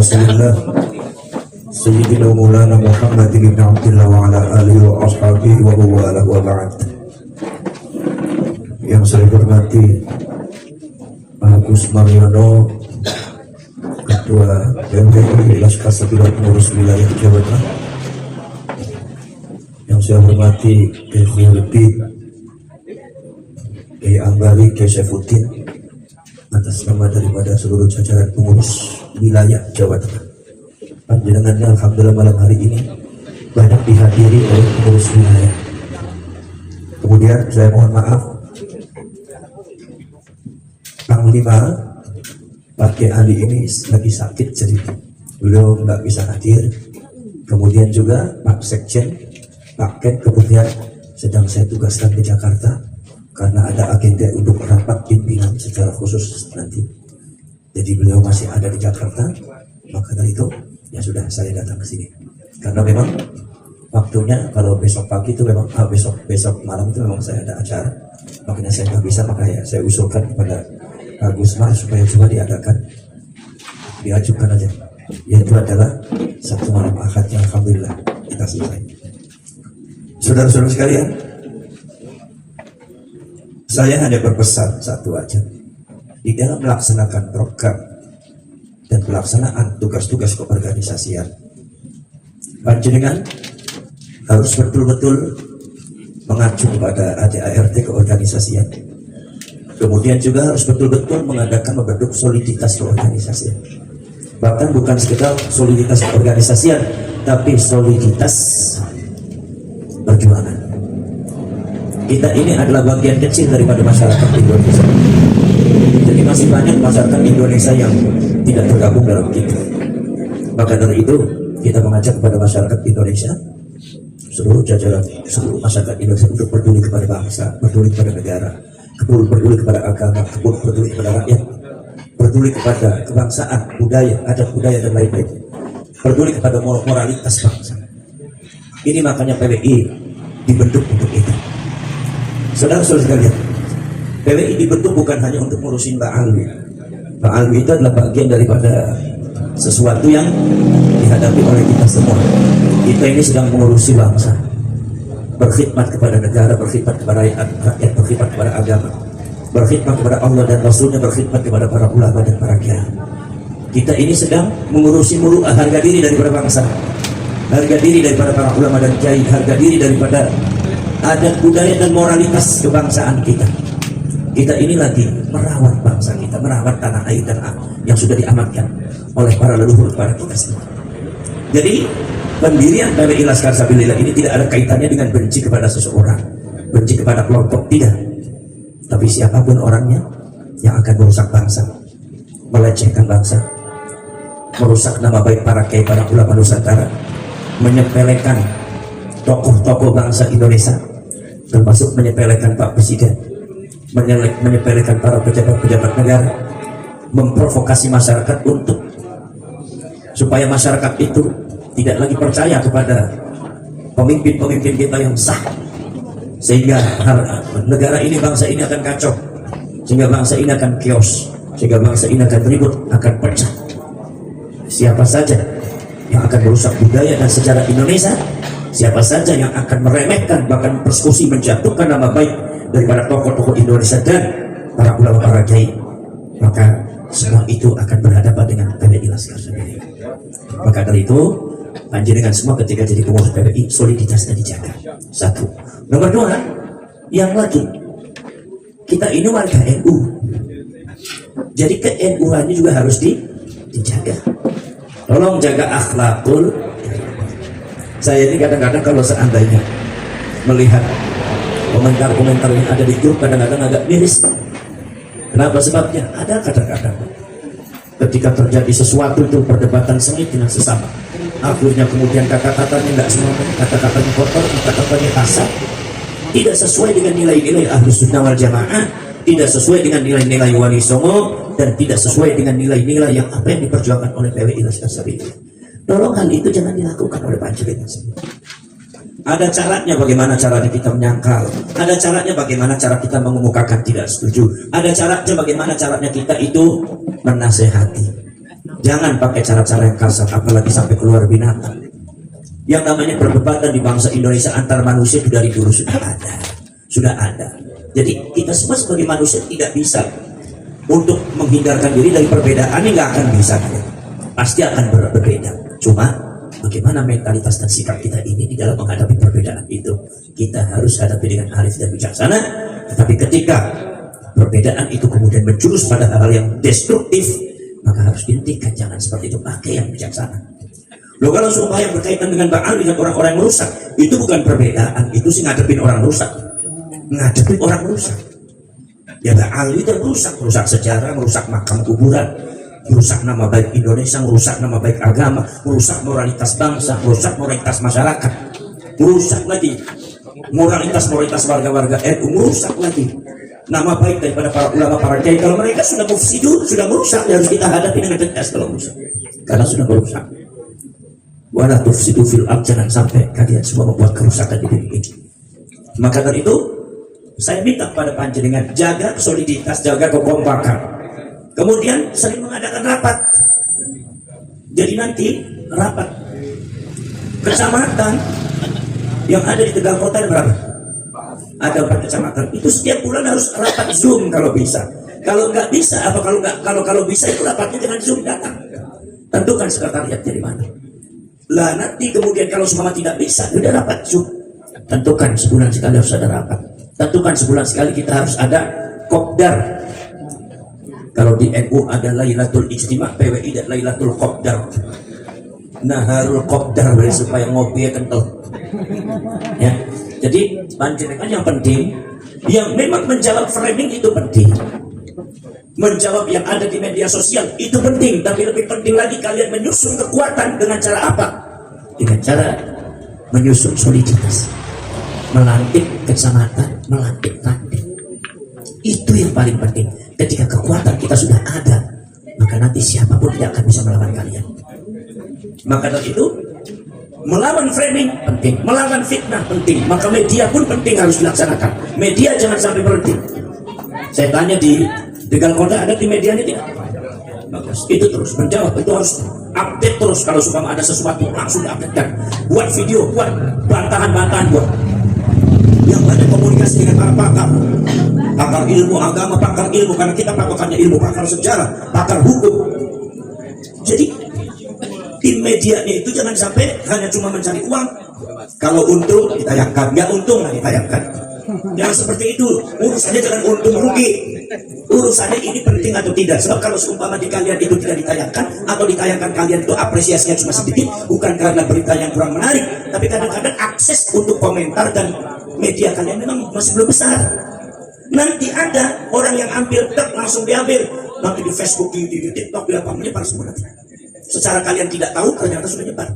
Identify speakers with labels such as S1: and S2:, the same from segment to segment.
S1: Rasulillah Sayyidina Maulana Muhammad ibn Abdullah wa ala alihi wa ashabihi wa wala wa ba'd. Yang saya hormati Agus Mariono, Ketua PMPI Laskar Sabila Pengurus Wilayah Jawa Tengah. Yang saya hormati Kiai Lebih, Kiai Ambari, Kiai Saifuddin, atas nama daripada seluruh jajaran pengurus wilayah Jawa Tengah. Panjenengan alhamdulillah malam hari ini banyak dihadiri oleh pengurus wilayah. Kemudian saya mohon maaf, Panglima Pak Ali ini lagi sakit, jadi beliau nggak bisa hadir. Kemudian juga Pak Sekjen, Pak Ken kemudian sedang saya tugaskan ke Jakarta karena ada agenda untuk rapat pimpinan secara khusus nanti. Jadi beliau masih ada di Jakarta, maka dari itu ya sudah saya datang ke sini. Karena memang waktunya kalau besok pagi itu memang besok malam itu memang saya ada acara, makanya saya nggak bisa, makanya saya usulkan kepada Agus Mar supaya coba diajukan aja. Yaitu adalah Sabtu malam Ahad yang alhamdulillah kita selesai. Saudara-saudara sekalian, saya hanya berpesan satu aja. Di dalam melaksanakan program dan pelaksanaan tugas-tugas keorganisasian, panjenengan harus betul-betul mengacu kepada ADART keorganisasian. Kemudian juga harus betul-betul membentuk soliditas keorganisasian. Bahkan bukan sekedar soliditas keorganisasian, tapi soliditas perjuangan. Kita ini adalah bagian kecil daripada masyarakat Indonesia. Jadi masih banyak masyarakat Indonesia yang tidak tergabung dalam kita. Maka dari itu kita mengajak kepada masyarakat Indonesia, seluruh jajaran, seluruh masyarakat Indonesia untuk peduli kepada bangsa, peduli kepada negara, peduli kepada agama, peduli kepada rakyat, peduli kepada kebangsaan, budaya, adat budaya dan lain-lain, peduli kepada moralitas bangsa. Ini makanya PWI dibentuk untuk itu. Saudara-saudara sekalian, PWI dibentuk bukan hanya untuk ngurusin Mbak Alwi. Mbak Alwi itu adalah bagian daripada sesuatu yang dihadapi oleh kita semua. Kita ini sedang mengurusi bangsa, berkhidmat kepada negara, berkhidmat kepada rakyat, berkhidmat kepada agama, berkhidmat kepada Allah dan Rasulnya, berkhidmat kepada para ulama dan para kiai. Kita ini sedang mengurusi harga diri daripada bangsa, harga diri daripada para ulama dan kiai, harga diri daripada adat budaya dan moralitas kebangsaan kita. Kita ini lagi merawat bangsa kita, merawat tanah air dan yang sudah diamankan oleh para leluhur kepada kita semua. Jadi pendirian PWI Laskar Sabilillah ini tidak ada kaitannya dengan benci kepada seseorang, benci kepada kelompok, tidak. Tapi siapapun orangnya yang akan merusak bangsa, melecehkan bangsa, merusak nama baik para kiai, para ulama Nusantara, menyepelekan tokoh-tokoh bangsa Indonesia, termasuk menyepelekan Pak Presiden, menyepelekan para pejabat-pejabat negara, memprovokasi masyarakat untuk supaya masyarakat itu tidak lagi percaya kepada pemimpin-pemimpin kita yang sah, sehingga negara ini, bangsa ini akan kacau, sehingga bangsa ini akan chaos, sehingga bangsa ini akan ribut, akan pecah. Siapa saja yang akan merusak budaya dan sejarah Indonesia, siapa saja yang akan meremehkan, bahkan persekusi, menjatuhkan nama baik daripada tokoh-tokoh Indonesia dan para ulama, para kiai, maka semua itu akan berhadapan dengan PWI Laskar Sabilillah. Maka dari itu panjenengan semua ketika jadi pengurus PWI, soliditasnya dijaga. Satu. Nomor dua, yang lagi, kita ini warga NU, jadi ke-NU-annya juga harus dijaga. Tolong jaga akhlakul. Saya ini kadang-kadang kalau seandainya melihat komentar-komentar yang ada di grup, kadang-kadang agak miris. Kenapa? Sebabnya ada kadang-kadang ketika terjadi sesuatu itu perdebatan sengit dengan sesama, akhirnya kemudian kata-katanya nggak semua, kata-katanya kotor, kata-katanya kasar, tidak sesuai dengan nilai-nilai Ahlus Sunnah wal Jamaah, tidak sesuai dengan nilai-nilai Wali Songo, dan tidak sesuai dengan nilai-nilai yang apa yang diperjuangkan oleh PWI Laskar Sabilillah. Tolong hal itu jangan dilakukan oleh panjenengan semua. Ada caranya bagaimana caranya kita menyangkal, ada caranya bagaimana cara kita mengemukakan tidak setuju, ada caranya bagaimana caranya kita itu menasehati. Jangan pakai cara-cara yang kasar, apalagi sampai keluar binatang. Yang namanya perdebatan di bangsa Indonesia antar manusia itu dari dulu sudah ada. Jadi kita semua sebagai manusia tidak bisa untuk menghindarkan diri dari perbedaan, ini nggak akan bisa, pasti akan berbeda. Cuma bagaimana mentalitas dan sikap kita ini di dalam menghadapi perbedaan itu, kita harus hadapi dengan arif dan bijaksana. Tetapi ketika perbedaan itu kemudian menjurus pada hal-hal yang destruktif, maka harus dihentikan. Jangan seperti itu, pakai yang bijaksana. Loh, kalau sumpah yang berkaitan dengan Baal dengan orang-orang yang merusak, itu bukan perbedaan, itu sih ngadepin orang rusak. Ngadepin orang rusak. Ya Baal itu merusak sejarah, merusak makam kuburan, merusak nama baik Indonesia, merusak nama baik agama, merusak moralitas bangsa, merusak moralitas masyarakat, merusak lagi moralitas warga-warga NU, merusak lagi nama baik daripada para ulama, para kiai. Kalau mereka sudah mufsidun, sudah merusak, harus kita hadapi dengan tegas kalau merusak, karena sudah merusak. Wala tufsidu fil ard, jangan sampai kalian semua membuat kerusakan di bumi ini. Maka dari itu saya minta kepada panjenengan jaga soliditas, jaga kekompakan. Kemudian sering mengadakan rapat. Jadi nanti rapat kecamatan yang ada di Tegal Kota ada berapa? Ada 4 kecamatan. Itu setiap bulan harus rapat Zoom kalau bisa. Kalau nggak bisa, apa kalau bisa itu rapatnya dengan Zoom datang. Tentukan sekretariat dari mana. Lah nanti kemudian kalau semua tidak bisa, udah rapat Zoom. Tentukan sebulan sekali harus ada rapat. Tentukan sebulan sekali kita harus ada kopdar. Kalau di NU ada Lailatul Ijtima, PWI ada Lailatul Kopdar. Naharul Kopdar supaya ngopi kental. Ya. Jadi panjenengan yang penting, yang memang menjawab framing itu penting. Menjawab yang ada di media sosial itu penting, tapi lebih penting lagi kalian menyusun kekuatan dengan cara apa? Dengan cara menyusun soliditas. Melantik kecamatan, melantik tanding. Itu yang paling penting. Ketika kekuatan kita sudah ada, maka nanti siapapun tidak akan bisa melawan kalian. Maka dari itu, melawan framing penting, melawan fitnah penting. Maka media pun penting harus dilaksanakan. Media jangan sampai berhenti. Saya tanya di Tegal Kota ada di medianya tidak? Bagus. Itu terus menjawab, itu harus update terus. Kalau suka ada sesuatu langsung diupdatekan. Buat video, buat bantahan-bantahan, buat yang ada komunikasi dengan para pakar ilmu agama, pakar ilmu, karena kita patokannya ilmu, pakar sejarah, pakar hukum. Jadi tim medianya itu jangan sampai hanya cuma mencari uang. Kalau untung ditayangkan, nggak untung nggak ditayangkan. Yang seperti itu urusannya jangan untung rugi. Urusannya ini penting atau tidak. Sebab kalau seumpama di kalian itu tidak ditayangkan atau ditayangkan kalian itu apresiasinya cuma sedikit, bukan karena berita yang kurang menarik, tapi kadang-kadang akses untuk komentar dan media kalian memang masih belum besar. Nanti ada orang yang ambil langsung diambil, nanti di Facebook, di TikTok, di apa menyebar semua nanti. Secara kalian tidak tahu ternyata sudah nyebar.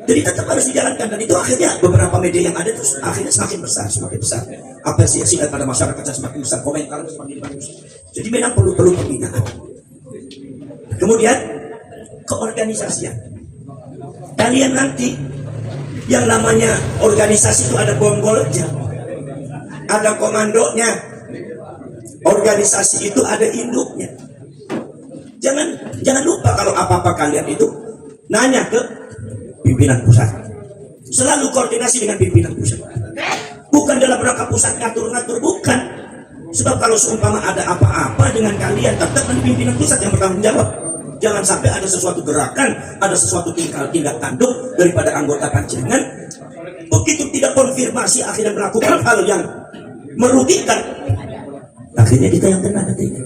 S1: Jadi tetap harus dijalankan, dan itu akhirnya beberapa media yang ada terus akhirnya semakin besar. Apresiasi daripada masyarakat semakin besar, komentar semakin bagus. Jadi memang perlu pembinaan. Kemudian keorganisasian. Kalian nanti yang namanya organisasi itu ada bonggolnya, ada komandonya. Organisasi itu ada induknya. Jangan lupa kalau apa-apa kalian itu nanya ke pimpinan pusat. Selalu koordinasi dengan pimpinan pusat. Bukan dalam rangka pusat ngatur-ngatur, bukan. Sebab kalau seumpama ada apa-apa dengan kalian, tetap pimpinan pusat yang bertanggung jawab. Jangan sampai ada sesuatu gerakan, ada sesuatu tindak tanduk daripada anggota panjenengan. Begitu tidak konfirmasi, akhirnya melakukan hal yang merugikan. Akhirnya kita yang kena nantinya.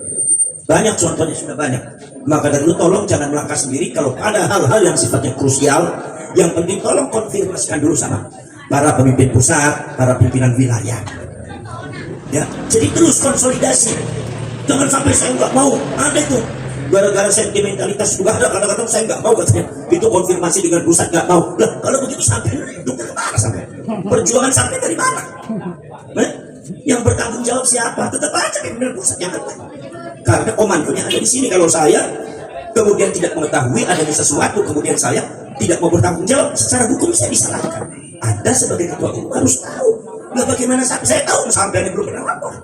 S1: Banyak contohnya, sudah banyak. Maka dari itu tolong jangan melangkah sendiri. Kalau ada hal-hal yang sifatnya krusial, yang penting tolong konfirmasikan dulu sama para pemimpin pusat, para pimpinan wilayah. Ya, jadi terus konsolidasi. Jangan sampai saya nggak mau. Ada itu. Gara-gara sentimentalitas juga ada, kadang-kadang saya nggak mau katanya. Itu konfirmasi dengan pusat nggak mau. Lah, kalau begitu sampai itu ke mana sampai? Perjuangan sampai dari mana? Yang bertanggung jawab siapa? Tetap aja pimpinan pusat yang kata. Karena komandonya ada di sini. Kalau saya kemudian tidak mengetahui adanya sesuatu, kemudian saya tidak mau bertanggung jawab, secara hukum saya disalahkan. Anda sebagai ketua umum harus tahu. Nah, bagaimana saya tahu sampai belum pernah lapor?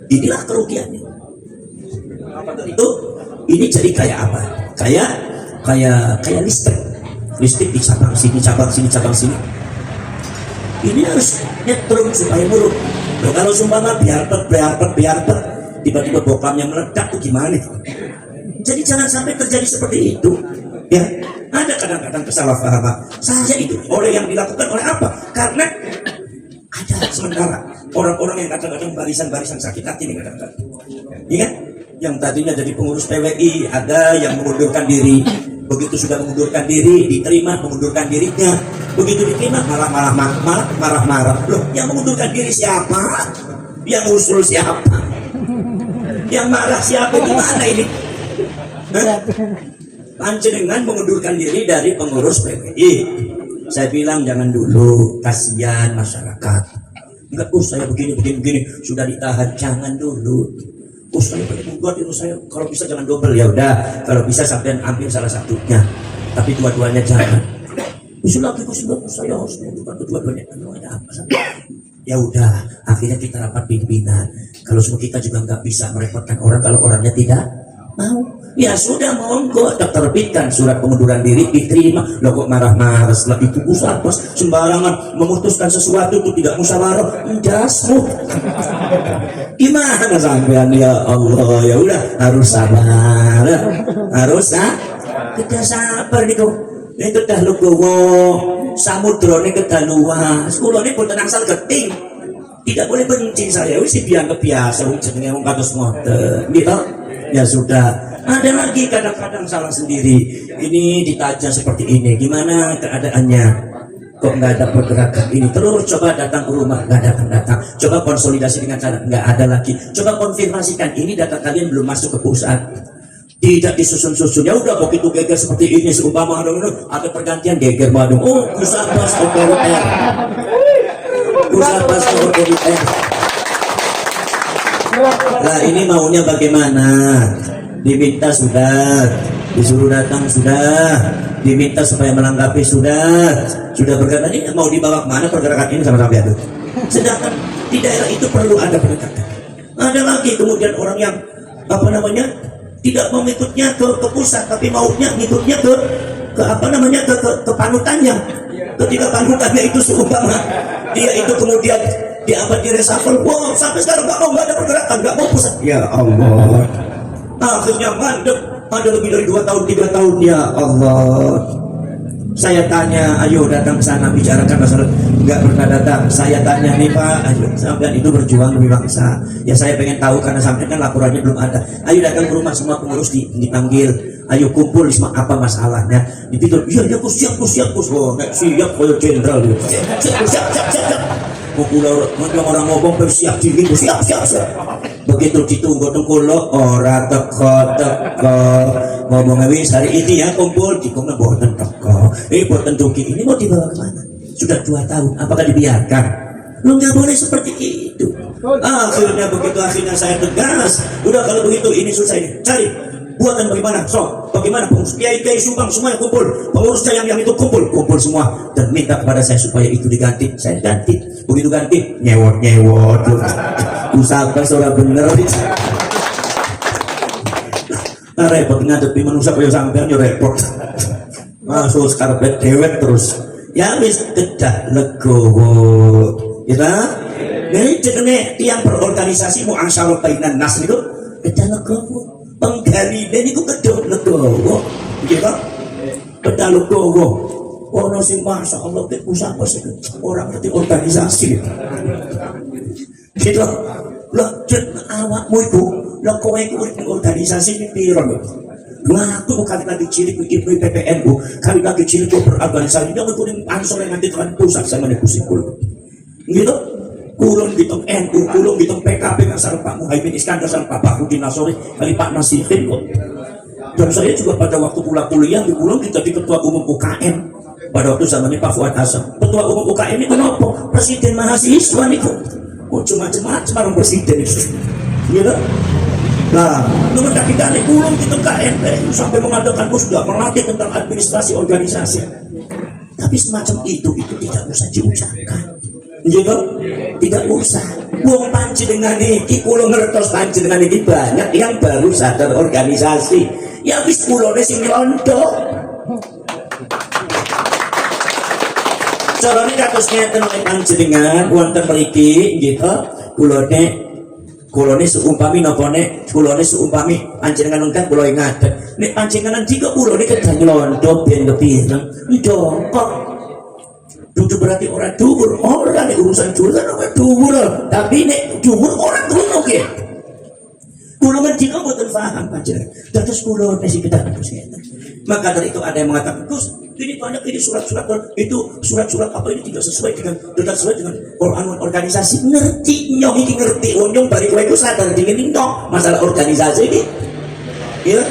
S1: Inilah kerugiannya. Itu ini jadi kayak apa? Kayak kayak listrik di cabang sini, cabang sini, cabang sini. Ini harus nyetrum supaya muruk. Loh, kalau sumpama biar tiba-tiba bokamnya meledak tuh gimana? Jadi jangan sampai terjadi seperti itu. Ya, ada kadang-kadang kesalahpahaman. Saja itu oleh yang dilakukan oleh apa? Karena ada sementara orang-orang yang kadang-kadang barisan sakit hati nih kadang-kadang. Iya, yang tadinya jadi pengurus PWI ada yang mengundurkan diri. Begitu sudah mengundurkan diri, diterima mengundurkan dirinya. Begitu diterima marah-marah. Loh, yang mengundurkan diri siapa? Yang usul siapa? Yang marah siapa? Gimana ini? Panjenengan mengundurkan diri dari pengurus PWI. Saya bilang jangan dulu, kasihan masyarakat. Enggak, saya begini sudah ditahan, jangan dulu. Saya pengen membuat itu, saya kalau bisa jangan double, ya udah kalau bisa sampai ambil salah satunya, tapi dua-duanya jangan. Usul saya harus menentukan kedua-duanya. Ada apa sama? Ya udah, akhirnya kita rapat pimpinan. Kalau semua kita juga nggak bisa merepotkan orang kalau orangnya tidak mau. Ya sudah, monggo terbitkan surat pengunduran diri, diterima. Lo kok marah-marah setelah itu? Usah pas sembarangan memutuskan sesuatu itu tidak musyawarah, jasmu. Gimana sampean, ya Allah? Ya udah, harus sabar, kita sabar nih kok. Ini kedah legowo, samudra ini kedah luas. Kulo ini pun tenang sal geting, tidak boleh benci saya. Wis dianggap biasa, jenenge wong kados ngoten, gitu. Ya sudah. Ada lagi kadang-kadang salah sendiri. Ini ditaja seperti ini, gimana keadaannya? Kok nggak ada pergerakan ini? Terus coba datang ke rumah, nggak datang. Coba konsolidasi dengan cara, nggak ada lagi. Coba konfirmasikan, ini data kalian belum masuk ke pusat. Tidak disusun-susun. Ya udah, begitu geger seperti ini, seumpama ada pergantian geger madung. Oh, pusat pas otoriter. Nah, ini maunya bagaimana? Diminta sudah, disuruh datang sudah, diminta supaya melengkapi sudah berkata ini mau dibawa kemana pergerakan ini sama-sama itu. Sedangkan di daerah itu perlu ada pendekatan. Ada lagi kemudian orang yang tidak mau ikutnya ke pusat, tapi maunya ngikutnya ke panutannya. Ketika panutannya itu seumpama dia itu kemudian diambil di reshuffle, wow, sampai sekarang nggak ada pergerakan, nggak mau pusat. Ya Allah. Akhirnya mandek, ada lebih dari 2 tahun, 3 tahun, ya Allah. Saya tanya, ayo datang ke sana bicarakan masalah, nggak pernah datang. Saya tanya nih Pak, ayo sampean itu berjuang demi bangsa. Ya saya pengen tahu karena sampean kan laporannya belum ada. Ayo datang ke rumah semua pengurus dipanggil. Ayo kumpul, apa masalahnya? Dipikir, iya Kus siap. Oh, siap koyo jenderal gitu. Siap. Orang ngomong bersiap diri, siap. Begitu ditunggu kulo ora teko ngomong wis hari ini ya kumpul dikongnya boten teko boten dugi. Ini mau dibawa kemana? Sudah 2 tahun, apakah dibiarkan? Lu nggak boleh seperti itu. Akhirnya saya tegas, udah kalau begitu ini selesai, cari buatan bagaimana, bagaimana pengurus kiai sumbang semuanya kumpul, pengurus yang itu kumpul semua dan minta kepada saya supaya itu diganti. Saya ganti, begitu ganti nyewot usaha seorang bener. Repot ngadepi manusia kaya sampean yo repot. Masuk karpet dewek terus. Ya wis kedah legowo. Kita ini jenenge tiang berorganisasi muasyarah bainan nas niku kedah legowo. Penggaline niku kedah legowo. Gitu. Kedah legowo. Ono sing masyaallah ke usaha orang ngerti organisasi. Gitu. Lah jen awakmu iku, lah kowe iku organisasi iki piro lho? Aku bukan lagi cilik ibu PPNU, kali lagi cilik berorganisasi dia kudu ansor nanti kan pusat sama pusing kulo. Gitu. Kulon gitu NU, kulon gitu PKB kasar Pak Muhaimin Iskandar sama Pak Bakudin Nasori, kali Pak Nasihin kok. Dan saya juga pada waktu kuliah di Kulon kita di ketua umum UKM. Pada waktu zamannya Pak Fuad Hasan. Ketua umum UKM ini kenapa? Presiden mahasiswa nih kok. Oh macam-macam orang presiden itu, gitu. Nah, nomor kita nih kulung kita KNP sampai mengadakan sudah melatih tentang administrasi organisasi. Tapi semacam itu tidak usah diucapkan, gitu. Tidak usah. Wong panci dengan iki, kulung ngertos panci dengan iki banyak yang baru sadar organisasi. Ya wis kulone sing nyontho. Carane kados ngeten nek panjenengan wonten mriki nggih to, kulone seumpami napa nek kulone seumpami panjenengan engkang kula ngadeg. Nek panjenengan dika kulone kedah nyontho ben kepireng njongkok. Dudu berarti orang dhuwur, ora nek urusan dhuwur kan ora dhuwur, tapi nek dhuwur ora ngono ki. Kula mendika mboten paham panjenengan. Dados kula sing kedah terus ngeten. Maka dari itu ada yang mengatakan, Gus, ini banyak ini surat-surat itu surat-surat apa ini tidak sesuai dengan Quran organisasi. Ngerti nyong iki ngerti nyong bari kowe iku sadar dingin nyong masalah organisasi ini. Ya.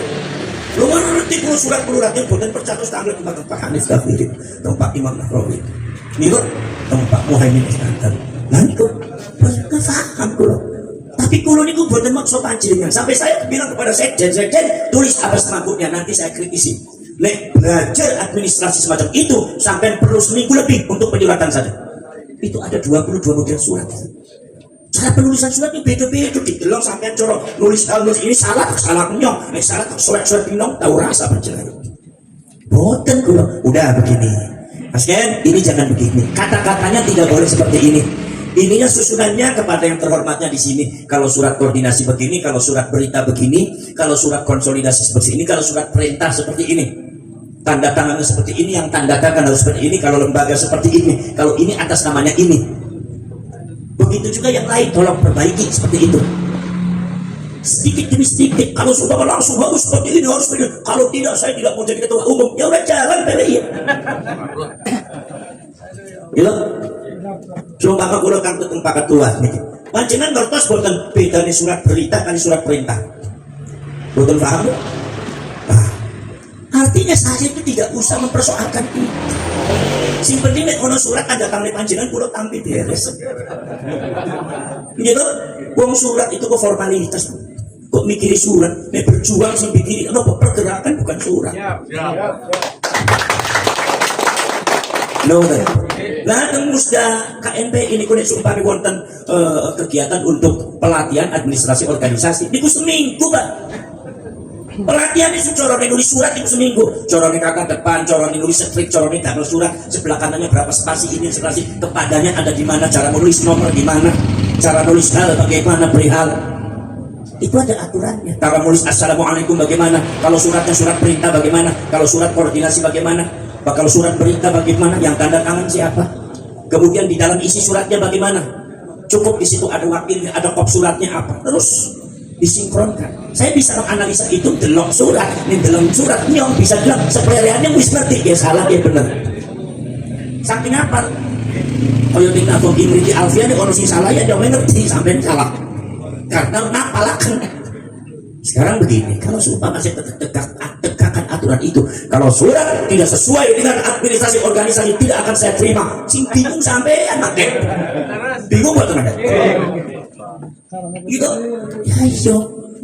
S1: Lu ngerti kulo surat kelurahan boten percatus tanggal tempat Pak Hanif Kafiri, tempat Imam Nahrawi. Niku tempat Muhaimin Iskandar. Lah niku boten paham kulo. Tapi kulo niku boten maksa panjenengan. Sampai saya bilang kepada sekjen, tulis apa semampunya nanti saya kritisi. Nek belajar administrasi semacam itu sampai perlu seminggu lebih untuk penyuratan saja. Itu ada 22 model surat. Cara penulisan suratnya beda-beda. Didelok sampai coro nulis ini salah nyong. Nek salah surat-surat nyong tahu rasa panjenengan. Boten kulo. Udah begini. Mas Ken, ini jangan begini. Kata-katanya tidak boleh seperti ini. Ininya susunannya kepada yang terhormatnya di sini. Kalau surat koordinasi begini, kalau surat berita begini, kalau surat konsolidasi seperti ini, kalau surat perintah seperti ini. Tanda tangannya seperti ini, yang tanda tangan harus seperti ini, kalau lembaga seperti ini, kalau ini atas namanya ini. Begitu juga yang lain, tolong perbaiki seperti itu. Sedikit demi sedikit, kalau sudah langsung harus seperti ini, harus seperti ini. Kalau tidak, saya tidak mau jadi ketua umum. Ya udah jalan PBI. Gitu. Cuma maka kula kang ketemu Pak Ketua niki. Panjenengan ngertos boten bedane surat berita kali surat perintah. Boten paham? Nah, artinya saya itu tidak usah mempersoalkan itu. Sing penting nek ono surat tanda tangan panjenengan kula tampi beres. Gitu. Wong surat itu kok formalitas. Kok mikiri surat, nek berjuang sing pikiri apa pergerakan bukan surat. No, nah, musda KNP ini kulit sumpami wonten kegiatan untuk pelatihan administrasi organisasi. Niku seminggu, Pak. Pelatihan itu corone nulis surat itu seminggu. Corone kakak depan, corone nulis strik, corone double surat. Sebelah kanannya berapa spasi ini spasi. Kepadanya ada di mana, cara menulis nomor di mana, cara nulis hal bagaimana perihal. Itu ada aturannya. Cara menulis assalamualaikum bagaimana, kalau suratnya surat perintah bagaimana, kalau surat koordinasi bagaimana. Bakal surat berita bagaimana, yang tanda tangan siapa, kemudian di dalam isi suratnya bagaimana, cukup di situ ada wakilnya, ada kop suratnya apa, terus disinkronkan. Saya bisa menganalisa itu delok surat, ini dalam surat nyong bisa bilang sepeleannya wis ngerti ya salah ya bener. Saking apa? Kalau tinggal aku gini di Alfian di orang sing salah ya dia ngerti sampai salah. Karena ngapalakan. Sekarang begini, kalau sumpah masih tegakkan aturan itu, kalau surat tidak sesuai dengan administrasi organisasi tidak akan saya terima. Sing bingung sampai anak bingung buat tenaga. Gitu, ya iyo.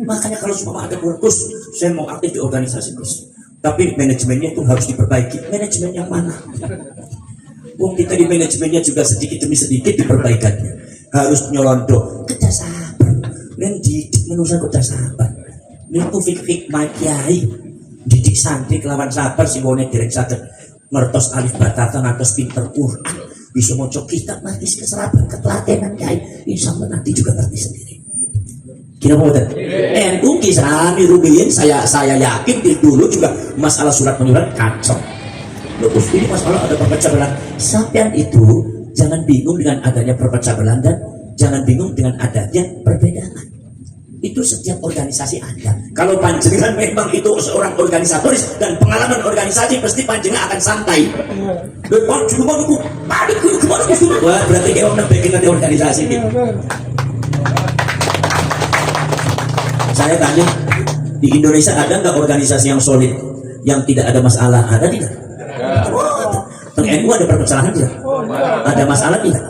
S1: Makanya kalau sumpah ada kursus, saya mau aktif di organisasi Gus. Tapi manajemennya itu harus diperbaiki. Manajemen yang mana? Wong kita di manajemennya juga sedikit demi sedikit diperbaikannya. Harus nyolondoh, kita sabar. Dan didik manusia kita sabar. Niku fikih kiai didik santri kelawan sabar sing wone dereng saged ngertos alif batata ngantos pinter Quran bisa maca kitab nanti keserapan ketelatenan kiai insyaallah nanti juga ngerti sendiri. Kira boten? NU kisah rubiyin saya yakin di dulu juga masalah surat menyurat kacau. Terus ini masalah ada perpecah belah. Sampean itu jangan bingung dengan adanya perpecah belah dan jangan bingung dengan adanya perbedaan. Itu setiap organisasi ada. Kalau panjenengan memang itu seorang organisatoris dan pengalaman organisasi, pasti panjenengan akan santai. Depan cuma aku panik gimana itu? Wah, berarti dia orang bagian dari organisasi ini. Saya tanya, di Indonesia ada nggak organisasi yang solid, yang tidak ada masalah? Ada tidak? Teng NU ada perpecahan tidak? Ada masalah tidak?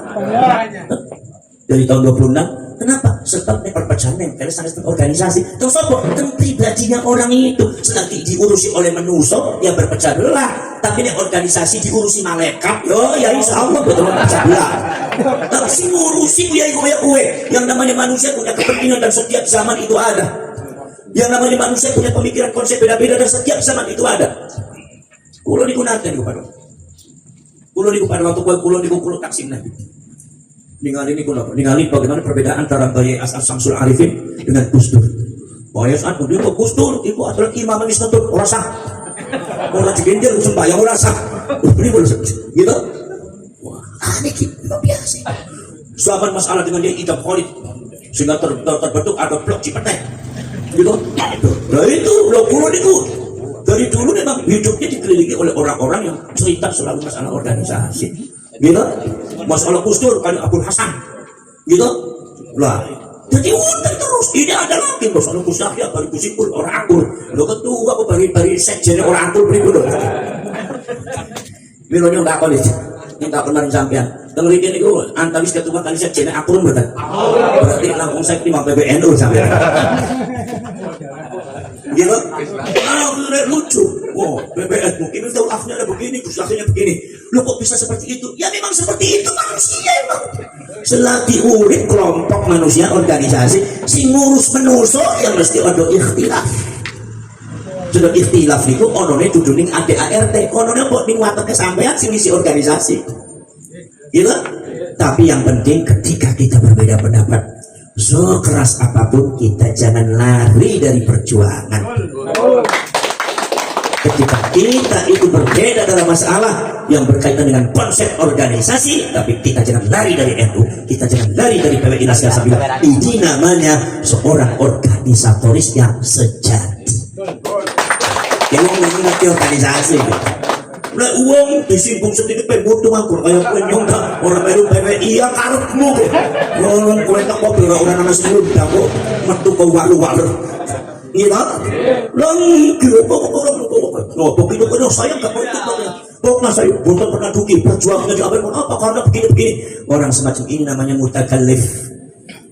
S1: Dari tahun 26. Kenapa? Sebab ini perpecahan yang karena sangat organisasi. Terus apa? Tentang pribadinya orang itu sedang diurusi oleh manusia yang berpecah belah. Tapi ini organisasi diurusi malaikat. Yo ya insya Allah betul berpecah belah. Tapi si ngurusi kue. Yang namanya manusia punya kepentingan dan setiap zaman itu ada. Yang namanya manusia punya pemikiran konsep beda-beda dan setiap zaman itu ada. Kulo digunakan di pada. Kulo waktu kulo taksim nabi. Ningali bagaimana perbedaan antara Bayi As'ad Samsul Arifin dengan Gus Dur. Bayi As'ad itu Gus Dur itu adalah imam yang disebut orang sah. Orang cikinjil sembahyang orang sah. Ini boleh gitu. Wah, aneh gitu, biasa. Sahabat masalah dengan dia idam Khalid sehingga terbentuk ada blok Cipete. Gitu. Nah itu lo kulo itu dari dulu memang hidupnya dikelilingi oleh orang-orang yang cerita selalu masalah organisasi. Gitu, masalah Gus Dur kan Abdul Hasan, gitu, lah, jadi udah terus ini ada lagi masalah Gus Yahya bari Gus Ipul orang akur, lo ketua aku bari sekjen orang akur beri lo, milonya nggak kau lihat, yang tak pernah sampean, tenggelam ini gue antaris ketua kali sekjen akur berarti Lampung saya 5 PBNU sampean. Gitu, lucu. Oh, BBS mungkin tahu akhirnya ada begini, akhirnya begini. Lo kok bisa seperti itu? Ya memang seperti itu manusia emang. Selagi urip kelompok manusia organisasi, si ngurus menusuk yang mesti ada ikhtilaf. Sudah ikhtilaf itu onone duduning ADART, onone kok ning wateke sampean sing isi organisasi. Gitu? Tapi yang penting ketika kita berbeda pendapat, sekeras apapun kita jangan lari dari perjuangan. Ketika kita itu berbeda dalam masalah yang berkaitan dengan konsep organisasi, tapi kita jangan lari dari NU, kita jangan lari dari PWI Laskar Sabila. Ini namanya seorang organisatoris yang sejati. Yang mengerti organisasi. Lah uang disimpung sedikit butuh angkur kayak penyong orang baru PWI yang karepmu. Orang kowe tak kok orang anak sebelum dapur metu ke walu-walu. Iya, lang kira begitu penuh saya nggak politik pokoknya saya bukan pernah duki perjuangan di apa karena begini orang semacam ini namanya mutakallif.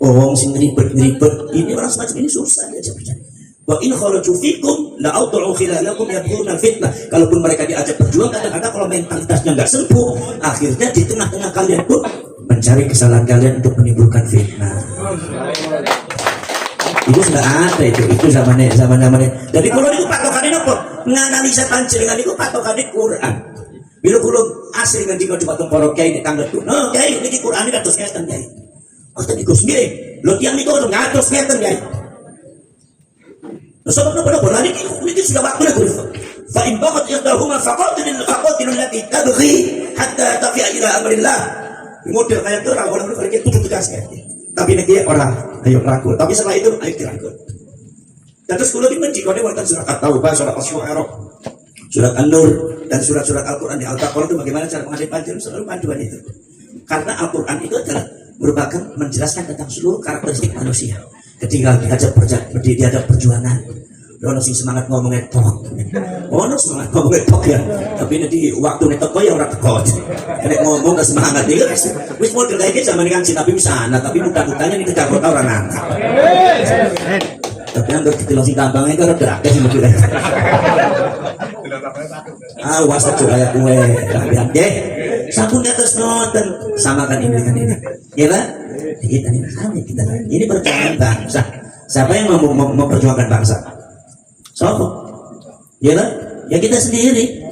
S1: Orang sing ribet ini orang semacam ini susah dia percaya. Wa in kharaju fikum la awta'u khilalakum yabghuna fitnah. Kalaupun mereka diajak berjuang kadang-kadang kalau mentalitasnya nggak sembuh, akhirnya di tengah-tengah kalian pun mencari kesalahan kalian untuk menimbulkan fitnah. Itu sudah ada itu zamannya. Jadi kalau itu patokannya apa? Nganalisa panjenengan itu patokannya Quran. Bila kulo asli nganti kau coba tongkol kiai ini tanggal tu. No kiai ini Quran ini kados ngeten kiai. Oh tadi kus nggih. Lo tiang niku ngatos ngeten kiai. Sebab apa lagi ini sudah waktunya kulo. Fa in baqat yadahuma faqatilul lati tabghi hatta tafi'a ila amrillah. Model kayak itu orang itu tugas kiai. Tapi nanti orang ayo rangkul. Tapi setelah itu ayo dirangkul. Dan terus kulo dimenci kau wonten surat At-Taubah, surat Asy-Syu'ara, surat An-Nur dan surat-surat Al-Quran di Al-Baqarah itu bagaimana cara menghadapi panjenengan selalu panduan itu. Karena Al-Quran itu adalah merupakan menjelaskan tentang seluruh karakteristik manusia. Ketika dihadap perjuangan, ono sing semangat ngomongnya tok. Ono semangat ngomongnya tok ya. Tapi nanti waktu nek teko ya ora teko. Nek ngomong ke semangat iki wis model kayak gitu zaman Kanjeng Nabi sana, tapi mudah-mudahnya ini kejar kota orang nangkap. Tapi yang ditilang sing gampang itu ora gerak sing model. Awas aja kayak kue. Nggih. Sampun atas noten samakan ini dengan ini. Ya kan? Kita ini perjuangan bangsa. Siapa yang mau memperjuangkan bangsa? Siapa? Ya kan? Ya kita sendiri.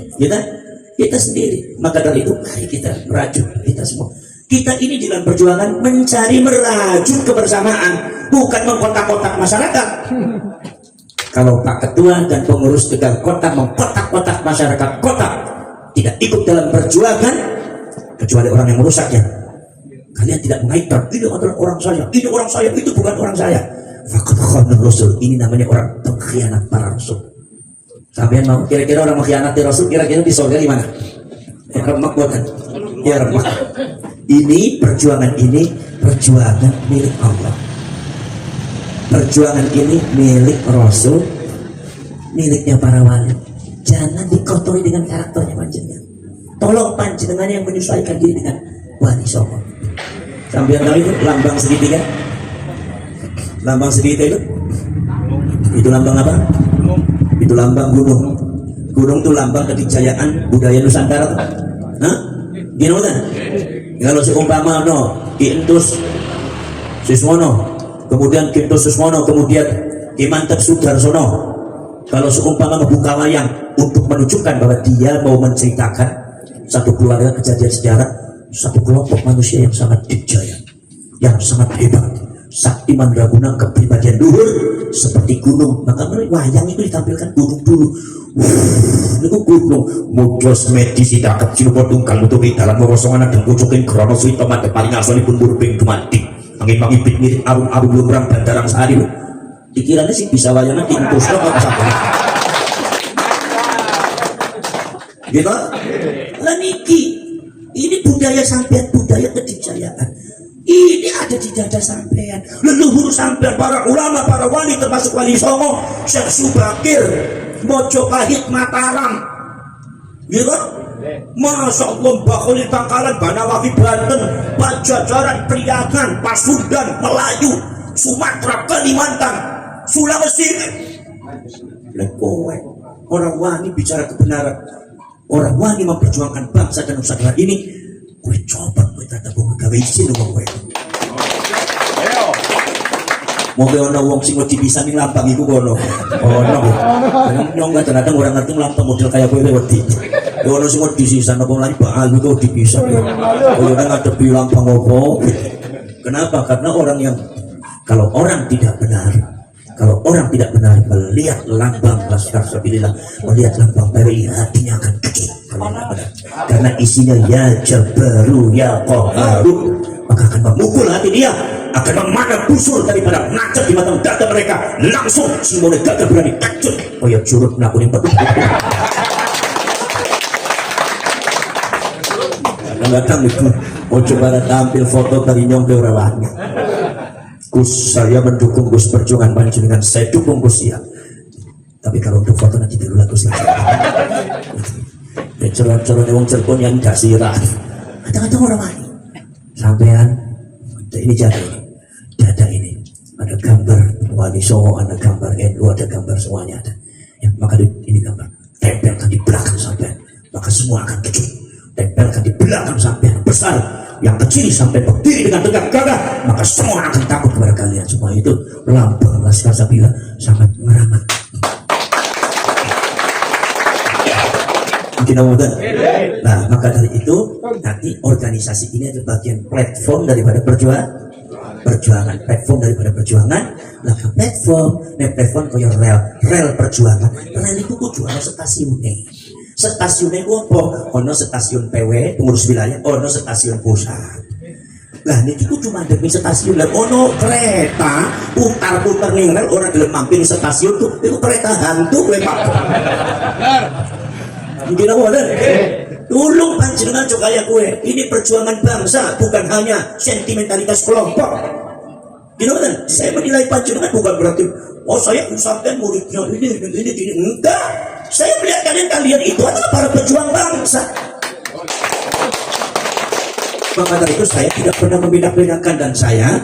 S1: Kita sendiri. Maka dari itu mari kita merajut kita semua. Kita ini dalam perjuangan mencari merajut kebersamaan, bukan mengkotak-kotak masyarakat. Kalau Pak Ketua dan pengurus Tegal Kota mengkotak-kotak masyarakat kota, tidak ikut dalam perjuangan, kecuali orang yang merusaknya. Kalian tidak mengaitkan ini adalah orang saya, itu bukan orang saya. Faqad khana Rasul, ini namanya orang pengkhianat para Rasul. Sampean mau kira-kira orang mengkhianati Rasul kira-kira di surga gimana? Remak buatan. Ya remak. Ini perjuangan milik Allah. Perjuangan ini milik Rasul, miliknya para wali. Jangan dikotori dengan karakternya panjenengan. Tolong panjenengan yang menyesuaikan diri dengan wali songo. Sambil tahu itu lambang segitiga. Lambang segitiga itu lambang apa? Itu lambang gunung. Gunung itu lambang kedikjayaan budaya Nusantara. Hah? Gini kan? Kalau seumpama Ki Entus Suswono, kemudian Ki Entus Suswono, kemudian Ki Mantep Sudarsono kalau seumpama membuka wayang untuk menunjukkan bahwa dia mau menceritakan satu keluarga kejadian sejarah, satu kelompok manusia yang sangat dijaya, yang sangat hebat, sakti mandraguna, kepribadian luhur seperti gunung. Maka wayang itu ditampilkan gunung dulu. Itu gunung mujos medis tidak kecil tunggal nutupi dalam merosongan dan kucukin krono suwito mati paling asalipun burping dumati angin-angin mirip arung-arung lumrang bandarang sehari. Dikiranya sih bisa wayangan diintus lo gak sampai gitu lah niki. Ini budaya sampean, budaya kedijayaan ini ada di dada sampean, leluhur sampean, para ulama, para wali termasuk Wali Songo, Syekh Subakir, Mojopahit, Mataram gitu. Masya Allah, Mbak Khalil Bangkalan, Banawafi Banten, Pajajaran, Priangan, Pasundan, Melayu, Sumatera, Kalimantan, Sulawesi. Lekowe orang wani bicara kebenaran, orang wani memperjuangkan bangsa dan nusantara ini. Gue coba gue tata gue gawe izin dong gue. Mau ono wong sing wedi bisa ning lampang iku kono. Ono. Nyong kadang-kadang orang ngerti lampang model kayak kowe wedi. Yo ono sing wedi sisan apa lagi baal iku dipisah. Oh ya ngadepi lampang opo. Kenapa? Karena orang yang kalau orang tidak benar, kalau orang tidak benar melihat lambang Laskar Sabilillah, melihat lambang PWI, hatinya akan kecil. Karena isinya ya Jabaru ya Qaharu, maka akan memukul hati dia, akan memanah busur daripada nancap di mata dada mereka. Langsung Simone gagah berani kacut oh ya curut melakukan peduli. Kadang-kadang itu mau coba tampil foto dari nyong ke orangnya. Gus, saya mendukung Gus perjuangan panjenengan, saya dukung Gus ya. Tapi kalau untuk foto nanti dulu lah Gus lah. Calon-calon wong Cirebon yang gak sirah. Kadang-kadang orang lain. Sampean, ini dada ini ada gambar Wali Songo, ada gambar NU, ada gambar semuanya ada. Ya, maka ini gambar tempelkan di belakang sampean, maka semua akan kecil. Tempelkan di belakang sampean besar, yang kecil sampai berdiri dengan tegak gagah, maka semua akan takut kepada kalian. Semua itu lambang Laskar Sabilillah sangat meramat. Nah, maka dari itu nanti organisasi ini adalah bagian platform daripada perjuangan, platform daripada perjuangan. Nah, platform kaya rel perjuangan. Rel itu kudu ana stasiunnya. Stasiunnya itu apa? Ono stasiun PW pengurus wilayah, ono stasiun pusat. Lah niki kudu mandhepi stasiun, lan ono kereta putar-putar ning rel ora gelem mampir stasiun tuh, itu kereta hantu kowe Pak. Mungkin apa kan? Tolong panjenengan juga kayak gue. Ini perjuangan bangsa, bukan hanya sentimentalitas kelompok. Gini kan? Saya menilai panjenengan bukan berarti oh saya sampai muridnya ini enggak. Saya melihat kalian itu adalah para pejuang bangsa. Maka dari itu saya tidak pernah membeda-bedakan, dan saya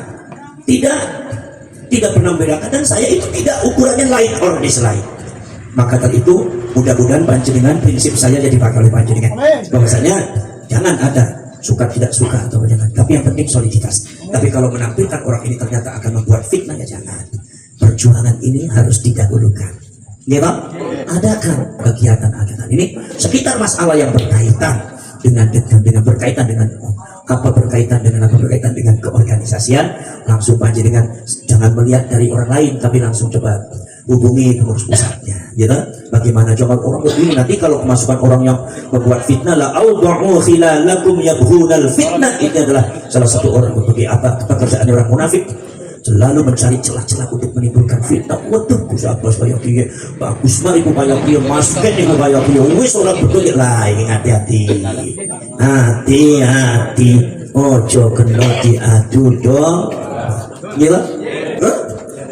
S1: tidak pernah membedakan, dan saya itu tidak ukurannya lain or dislain. Maka dari itu mudah-mudahan panjenengan prinsip saya jadi pakai oleh panjenengan. Bahwasanya jangan ada suka tidak suka atau jangan, tapi yang penting soliditas. Tapi kalau menampilkan orang ini ternyata akan membuat fitnah, ya jangan. Perjuangan ini harus didahulukan. Ya Pak, adakan kegiatan ini sekitar masalah yang berkaitan dengan berkaitan dengan apa, berkaitan dengan keorganisasian. Langsung panjenengan jangan melihat dari orang lain, tapi langsung coba hubungi pengurus pusatnya, gitu. Bagaimana jangan orang begini, nanti kalau kemasukan orang yang membuat fitnah, la awda'u khilalakum yabghunal fitnah, ini adalah salah satu orang berbagai apa pekerjaan orang munafik, selalu mencari celah-celah untuk menimbulkan fitnah. Waduh, siapa kayak dia bagus mari ku kayak dia masukkan iku kayak dia wis ora betul lah. Ini hati-hati ojo kena diadu dong, gitu.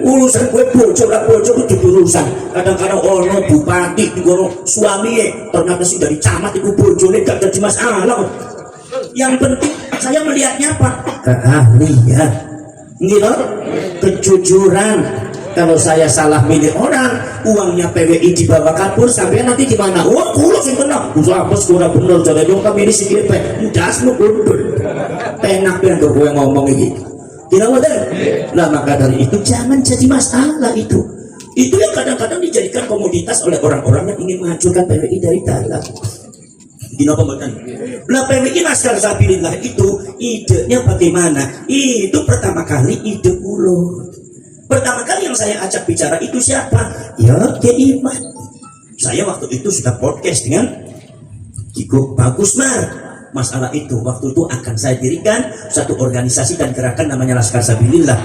S1: Urusan gue bojo itu urusan. Kadang-kadang ono bupati digoro suami ternyata sih dari camat itu bojone gak jadi masalah. Yang penting saya melihatnya apa? Keahlian, gitu, kejujuran. Kalau saya salah milih orang, uangnya PWI dibawa kabur, sampai nanti gimana? Oh, kulo sing tenang. Usah apa sekolah bener, jadi dong kami ini sikit pe. Dasmu kundur. Penak yang gue ngomong ini. Tidak ada. Nah, maka dari itu jangan jadi masalah itu. Itu yang kadang-kadang dijadikan komoditas oleh orang-orang yang ingin menghancurkan PWI dari dalam. Gino pembuatan. Nah, PWI Laskar Sabilillah itu idenya bagaimana? Itu pertama kali ide ulo. Pertama kali yang saya ajak bicara itu siapa? Ya, Kiai Iman. Saya waktu itu sudah podcast dengan Kiko Bagus masalah itu. Waktu itu akan saya dirikan satu organisasi dan gerakan namanya Laskar Sabilillah.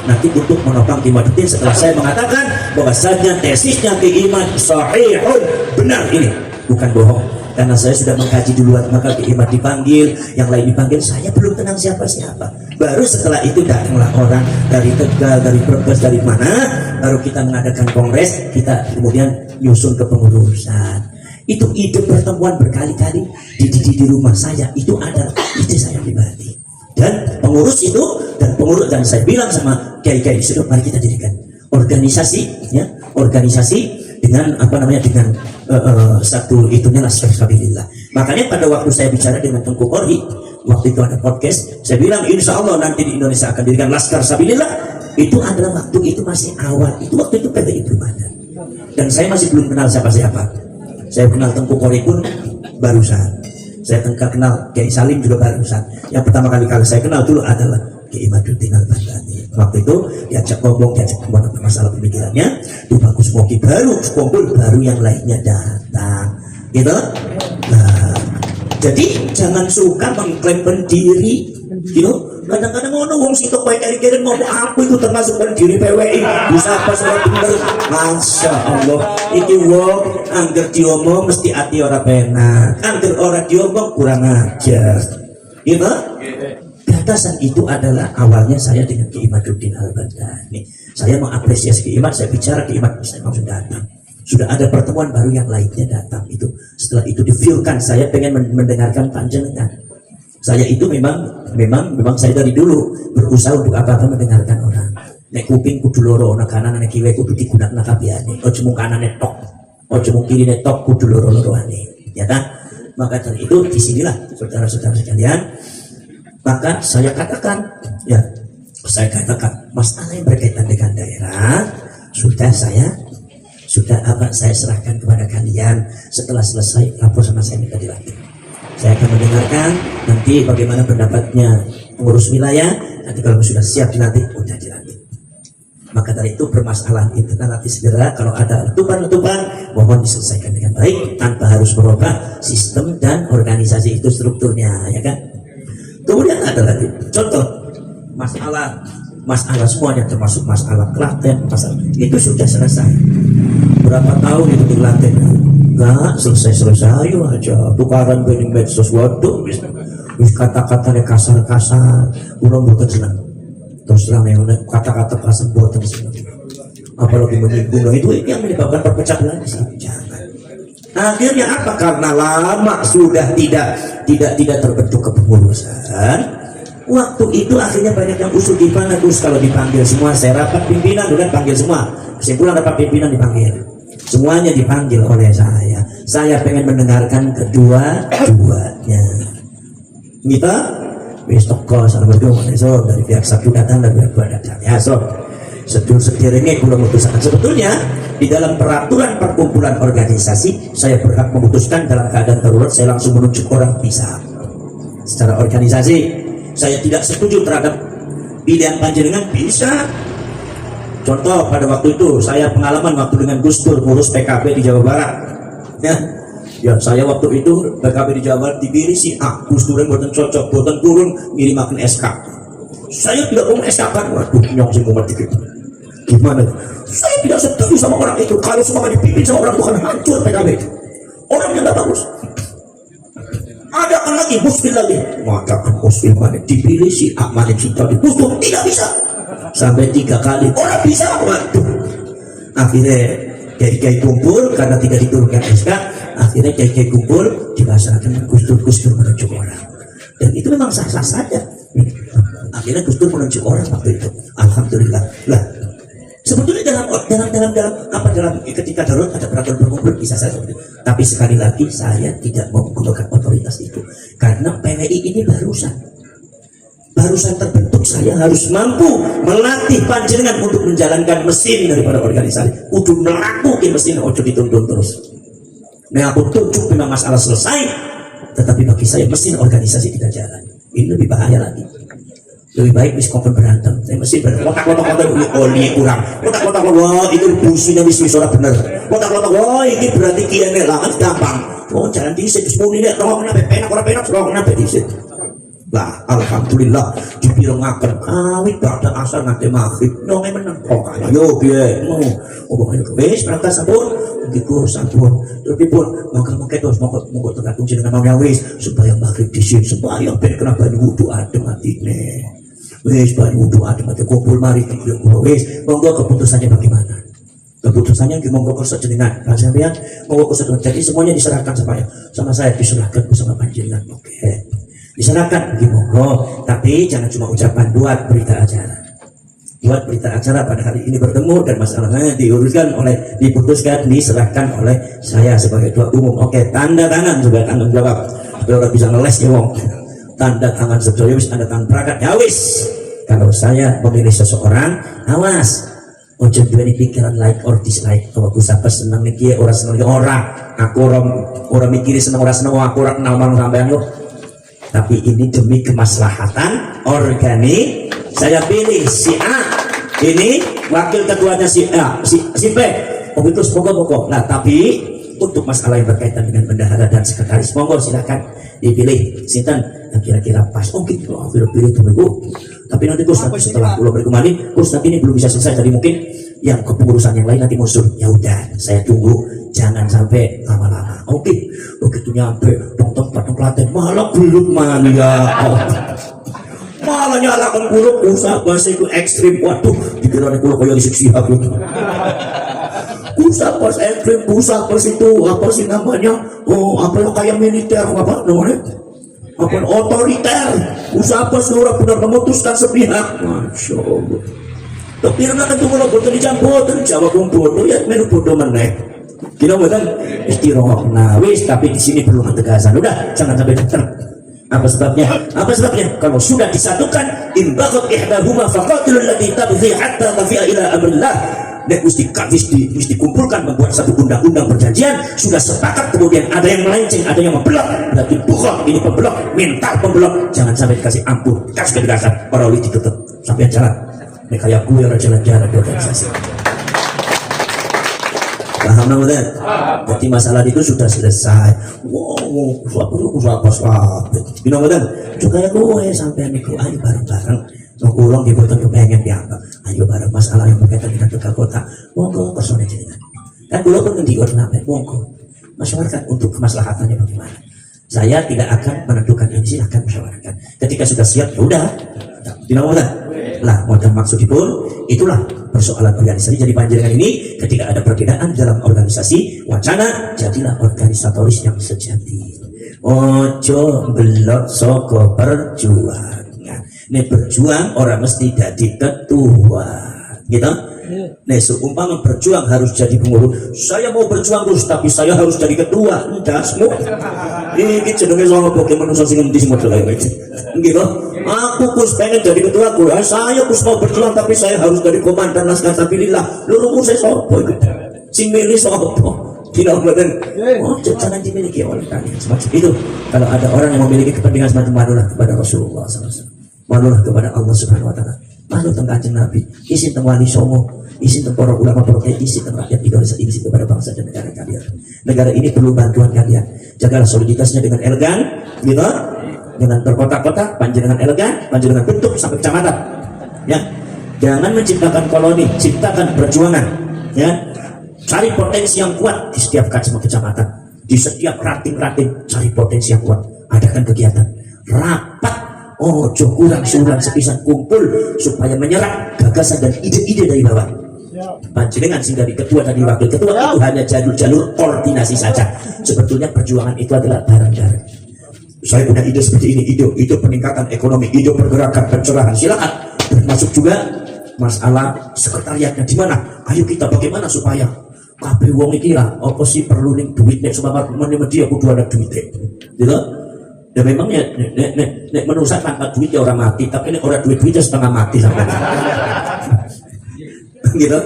S1: Nanti untuk menopang Imaduddin setelah saya mengatakan bahwasanya tesisnya Kiai Iman sahihun, benar ini, bukan bohong. Karena saya sudah mengkaji duluan, maka Kiai Iman dipanggil, yang lain dipanggil, saya belum kenal siapa-siapa. Baru setelah itu datanglah orang dari Tegal, dari Brebes, dari mana, baru kita mengadakan kongres, kita kemudian nyusun ke pengurusan. Itu ide pertemuan berkali-kali di rumah saya, itu adalah ide saya pribadi. Dan pengurus itu, dan saya bilang sama kiai-kiai sudah, mari kita dirikan organisasi, ya, organisasi dengan dengan satu itunya Laskar Sabilillah. Makanya pada waktu saya bicara dengan Tengku Korhi, waktu itu ada podcast, saya bilang insya Allah nanti di Indonesia akan dirikan Laskar Sabilillah. Itu adalah waktu itu masih awal, itu waktu itu PWI belum ada, dan saya masih belum kenal siapa-siapa. Saya kenal Tengku Korhi pun barusan, saya kenal Kiai Salim juga barusan. Yang pertama kali saya kenal dulu adalah Kiai Imaduddin Al-Bandani. Waktu itu diajak ngomong, diajak masalah pemikirannya, itu bagus ngopi baru, kumpul baru yang lainnya datang, gitu. Nah, jadi jangan suka mengklaim pendiri, gitu. Kadang-kadang ngono wong situ kowe kiri-kiri ngomong aku itu termasuk pendiri PWI. Bisa apa salah bener? Masya Allah. Iki wong angger diomong mesti ati ora penak, angger ora diomong kurang ajar, gitu. Batasan itu adalah awalnya saya dengan Kiai Imaduddin Al-Bandani. Saya mengapresiasi Kiai Imad, saya bicara Kiai Imad, saya langsung datang. Sudah ada pertemuan baru yang lainnya datang itu. Setelah itu difilkan, saya pengen mendengarkan panjenengan. Saya itu memang saya dari dulu berusaha untuk apa-apa mendengarkan orang. Nek kuping kudu loro, nek kanan nek kiwe kudu digunakan kabehane. Ojo mung kanane tok, ojo mung kirine tok, kudu loro-loroane. Ya kan? Maka dari itu disinilah saudara-saudara sekalian. Maka saya katakan masalah yang berkaitan dengan daerah sudah saya serahkan kepada kalian. Setelah selesai lapor sama saya minta dilantik. Saya akan mendengarkan nanti bagaimana pendapatnya pengurus wilayah. Nanti kalau sudah siap dilantik, udah dilantik. Maka dari itu permasalahan itu nanti segera kalau ada letupan-letupan mohon diselesaikan dengan baik tanpa harus merubah sistem dan organisasi itu strukturnya, ya kan? Kemudian ada lagi contoh masalah semuanya termasuk masalah Klaten, masalah itu sudah selesai. Berapa tahun itu di Klaten? Enggak selesai aja. Tukaran di medsos waduh, wis kata-katanya kasar-kasar, urang boten senang. Terus terang yang kata-kata kasar boten senang. Apalagi menyinggung itu yang menyebabkan perpecahan lagi. Jangan. Akhirnya apa? Karena lama sudah tidak terbentuk kepengurusan. Waktu itu akhirnya banyak yang usul gimana Gus kalau dipanggil semua. Saya rapat pimpinan udah panggil semua. Kesimpulan rapat pimpinan dipanggil. Semuanya dipanggil oleh saya. Saya pengen mendengarkan kedua-duanya. Kita wis teko sama berdua so dari pihak satu datang dan pihak dua datang. Ya so. Setirnya belum memutuskan. Sebetulnya di dalam peraturan perkumpulan organisasi saya berhak memutuskan dalam keadaan darurat saya langsung menunjuk orang bisa. Secara organisasi saya tidak setuju terhadap pilihan panjenengan bisa. Contoh pada waktu itu saya pengalaman waktu dengan Gus Dur ngurus PKB di Jawa Barat. Ya saya waktu itu PKB di Jawa Barat dipilih si Gus Dur yang buatan cocok, buatan turun ngirimakin SK. Saya tidak mau SK kan, waduh nyong sih mau dikit. Gimana? Saya tidak setuju sama orang itu. Kalau semua dipimpin sama orang itu akan hancur PKB. Orangnya tidak bagus. Adakan lagi muslim lagi. Mengatakan muslim mana dipilih si Ahmad yang cinta di Muslim tidak bisa. Sampai 3 kali orang bisa. Waduh. Akhirnya kiai kumpul karena tidak diturunkan SK. Akhirnya kiai kumpul dilaksanakan Gus Dur menunjuk orang. Dan itu memang sah-sah saja. Akhirnya Gus Dur menunjuk orang waktu itu. Alhamdulillah. Lah, sebetulnya dalam ketika darurat ada peraturan perkumpulan bisa saja. Tapi sekali lagi saya tidak mau menggunakan otoritas itu karena PWI ini barusan barusan terbentuk, saya harus mampu melatih panjenengan untuk menjalankan mesin daripada organisasi. Kudu melakukan mesin, ojo dituntun terus. Nah aku tunjuk memang masalah selesai, tetapi bagi saya mesin organisasi tidak jalan. Ini lebih bahaya lagi. Lebih baik wis kompon berantem. Saya mesti kotak-kotak oli kurang. Kotak-kotak wah itu businya wis ora bener. Kotak-kotak wah ini berarti kiane lah kan gampang. Oh jangan diisik sepuluh ini roh kenapa penak ora penak roh kenapa diisik. Lah alhamdulillah dipirengaken awit pada asar nganti maghrib nonge meneng kok ayo piye oh wis berangkat sampun ngiku sampun terus moga-moga terus moga tergantung jenengan mau wis supaya maghrib disin supaya ben kena banyu wudu adem atine. Wes banyu wudu adem ate kumpul mari iki wes monggo keputusannya bagaimana? Keputusannya di monggo kersa jenengan. Kan sampean monggo kersa jadi semuanya diserahkan sama saya diserahkan bersama panjenengan. Oke. Diserahkan bagi monggo, tapi jangan cuma ucapan, buat berita acara. Buat berita acara pada hari ini bertemu dan masalahnya diuruskan oleh, diputuskan, diserahkan oleh saya sebagai ketua umum. Oke, tanda tangan juga tanggung jawab. Kalau bisa ngeles ya wong. Tanda tangan sedaya wis tanda tangan prakat ya wis. Kalau saya memilih seseorang, awas. Ojo duweni pikiran like or dislike. Kalau aku sampai seneng niki ora seneng ora. Aku ora mikiri seneng ora seneng aku ora kenal marang sampean yo. Tapi ini demi kemaslahatan organik. Saya pilih si A, ini wakil ketuanya si A, si B. Oh itu pokok-pokok. Nah tapi untuk masalah yang berkaitan dengan bendahara dan sekretaris, monggo silakan dipilih. Sinten kira-kira pas. Oh gitu, pilih tunggu. Tapi nanti terus setelah pulau berkembali, terus nanti ini belum bisa selesai. Jadi mungkin yang kepengurusan yang lain nanti muncul. Ya udah, saya tunggu. Jangan sampai lama-lama. Oke, begitu nyampe tong Klaten malah belum mania. Malah nyalakan kulo usaha bahasa itu ekstrim. Waduh, dikira kulo kayak disiksa aku. Usaha pas ekstrim, usaha pas itu apa sih namanya? Oh, apa yang kayak militer apa namanya? Apa otoriter? Usaha pas orang benar memutuskan sepihak. Masya Allah. Tapi karena kan tuh kalau bodoh dicampur, jawab bodoh ya menu bodoh meneh. Kita bukan istirahat. Nah, wis tapi di sini perlu ketegasan. Udah, jangan sampai dokter. Apa sebabnya? Apa sebabnya? Kalau sudah disatukan, in baqat ihdahuma faqatilul lati tabghi hatta tafi'a ila amrillah. Nek mesti dikumpulkan membuat satu undang-undang perjanjian, sudah sepakat kemudian ada yang melenceng, ada yang membelok. Berarti bukan ini pembelok, mental pembelok. Jangan sampai dikasih ampun, kasih ketegasan. Para wali ditutup sampai jalan. Nek kayak gue orang jalan-jalan di organisasi. Paham namanya? Jadi masalah itu sudah selesai. Wow, apa sahabat. Bina betul. Juga ya gue sampai niku ayo bareng-bareng. Ulang dibutuhkan kepengen piapa. Ayo bareng masalah yang berkaitan dengan tukar kota. Monggo personel jenengan. Kan dulu pun di apa? Monggo. Masyarakat untuk kemaslahatannya bagaimana? Saya tidak akan menentukan ini, silahkan musyawarahkan. Ketika sudah siap, ya udah. Bina betul. Lah, modal maksudipun itulah persoalan organisasi. Jadi panjenengan ini ketika ada perbedaan dalam organisasi, wacana jadilah organisatoris yang sejati. Ojo belok soko perjuangan. Ini berjuang orang mesti jadi ketua, gitu. Nih seumpama berjuang harus jadi pengurus. Saya mau berjuang terus, tapi saya harus jadi ketua. Enggak semua. Ini cenderungnya soal Pokemon sing di semua gitu. Aku kus pengen jadi ketua aku. Saya kus mau berjuang, tapi saya harus jadi komandan Laskar Sabilillah. Lu saya sopo itu. Sing milih sopo. Tidak betul. Oh, jangan dimiliki oleh kalian semacam itu. Kalau ada orang yang memiliki kepentingan semacam manulah kepada Rasulullah SAW. Manulah kepada Allah Subhanahu Wa Taala. Malu tentang kanjeng Nabi, isi tentang wali songo, isi tentang para ulama, para kiai, isi tentang rakyat Indonesia, isi kepada bangsa dan negara kalian. Negara ini perlu bantuan kalian. Jagalah soliditasnya dengan elegan, gitu, dengan berkotak-kotak, panjenengan elegan, panjenengan bentuk sampai kecamatan. Ya, jangan menciptakan koloni, ciptakan perjuangan. Ya, cari potensi yang kuat di setiap kecamatan, di setiap rating-rating, cari potensi yang kuat. Adakan kegiatan rapat. Oh, kurang surat sepisan kumpul supaya menyerap gagasan dan ide-ide dari bawah. Panjenengan sing dari ketua dan wakil ketua itu hanya jalur-jalur koordinasi saja. Sebetulnya perjuangan itu adalah bareng-bareng. Saya punya ide seperti ini, ide peningkatan ekonomi, ide pergerakan pencerahan. Silakan. Termasuk juga masalah sekretariatnya di mana. Ayo kita bagaimana supaya kabeh wong iki lah apa sih perlu ning duit nek sumama mendi aku kudu ada duit. Gitu. Dan memang ya nek manusia tanpa duit ya orang mati, tapi nek orang duit-duitnya setengah mati sampai. Gitu.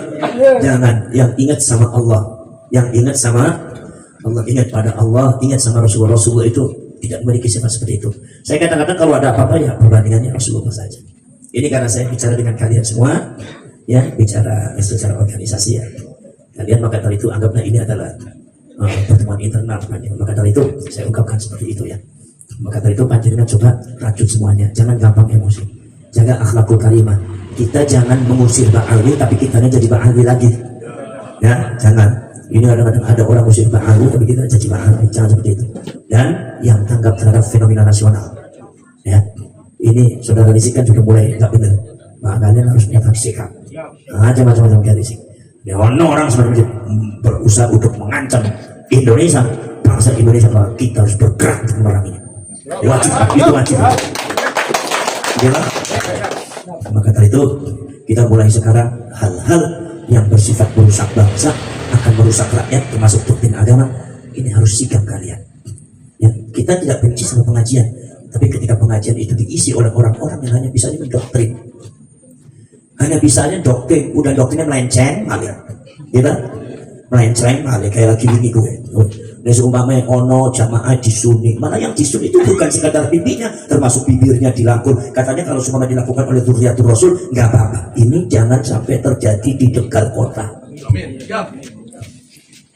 S1: Jangan, yang ingat sama Allah, yang ingat sama Allah, ingat pada Allah, ingat sama Rasulullah. Rasulullah itu tidak memiliki sifat seperti itu. Saya katakan kalau ada apa-apa ya perbandingannya Rasulullah saja. Ini karena saya bicara dengan kalian semua, ya bicara secara organisasi ya. Kalian maka dari itu anggaplah ini adalah pertemuan internal. Maka dari itu saya ungkapkan seperti itu ya. Maka dari itu panjenengan coba rajut semuanya, jangan gampang emosi, jaga akhlakul karimah. Kita jangan mengusir Ba'alwi tapi kitanya jadi Ba'alwi lagi ya, jangan. Ini kadang-kadang ada orang musir Ba'alwi tapi kita jadi Ba'alwi, jangan seperti itu. Dan yang tanggap terhadap fenomena nasional ya, ini saudara Rizky kan sudah mulai nggak benar, maka kalian harus punya sikap macam-macam kayak Rizky ya. Orang sebenarnya berusaha untuk mengancam Indonesia, bangsa Indonesia, bahwa kita harus bergerak untuk memeranginya. Wajib, itu wajib. Gila? Maka dari itu kita mulai sekarang hal-hal yang bersifat merusak bangsa, akan merusak rakyat, termasuk doktrin agama, ini harus sikap kalian. Ya, kita tidak benci sama pengajian, tapi ketika pengajian itu diisi oleh orang-orang yang hanya bisa mendoktrin, hanya bisanya doktrin, udah doktrinnya melenceng, malah, gitu? Melenceng, malah kayak lagi ini gue. Dan seumpamanya ono jamaah disuni, mana yang disuni itu bukan sekadar pipinya, termasuk bibirnya dilakul. Katanya kalau semua dilakukan oleh Dzurriyyatur Rasul nggak apa-apa. Ini jangan sampai terjadi di Tegal kota.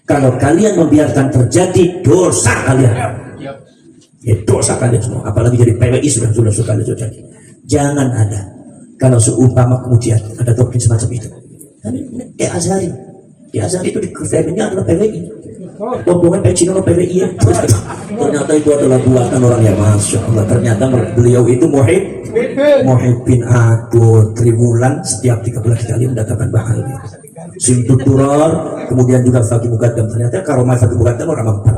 S1: Kalau kalian membiarkan terjadi, dosa kalian. Ya, dosa kalian semua. Apalagi jadi PWI sudah sekali terjadi. Jangan ada. Kalau seumpama kemudian ada doktrin semacam itu. Tapi kayak Azhari. Di Azhari itu di kefermennya adalah PWI. Hubungan Cina sama PWI ya. Ternyata itu adalah buatan orang yang masya Allah. Ternyata beliau itu muhibbin atur triwulan setiap 13 kali mendatangkan bahan. Simtud Duror, kemudian juga Fakih Muqaddam. Ternyata karomah Fakih Muqaddam orang mampu.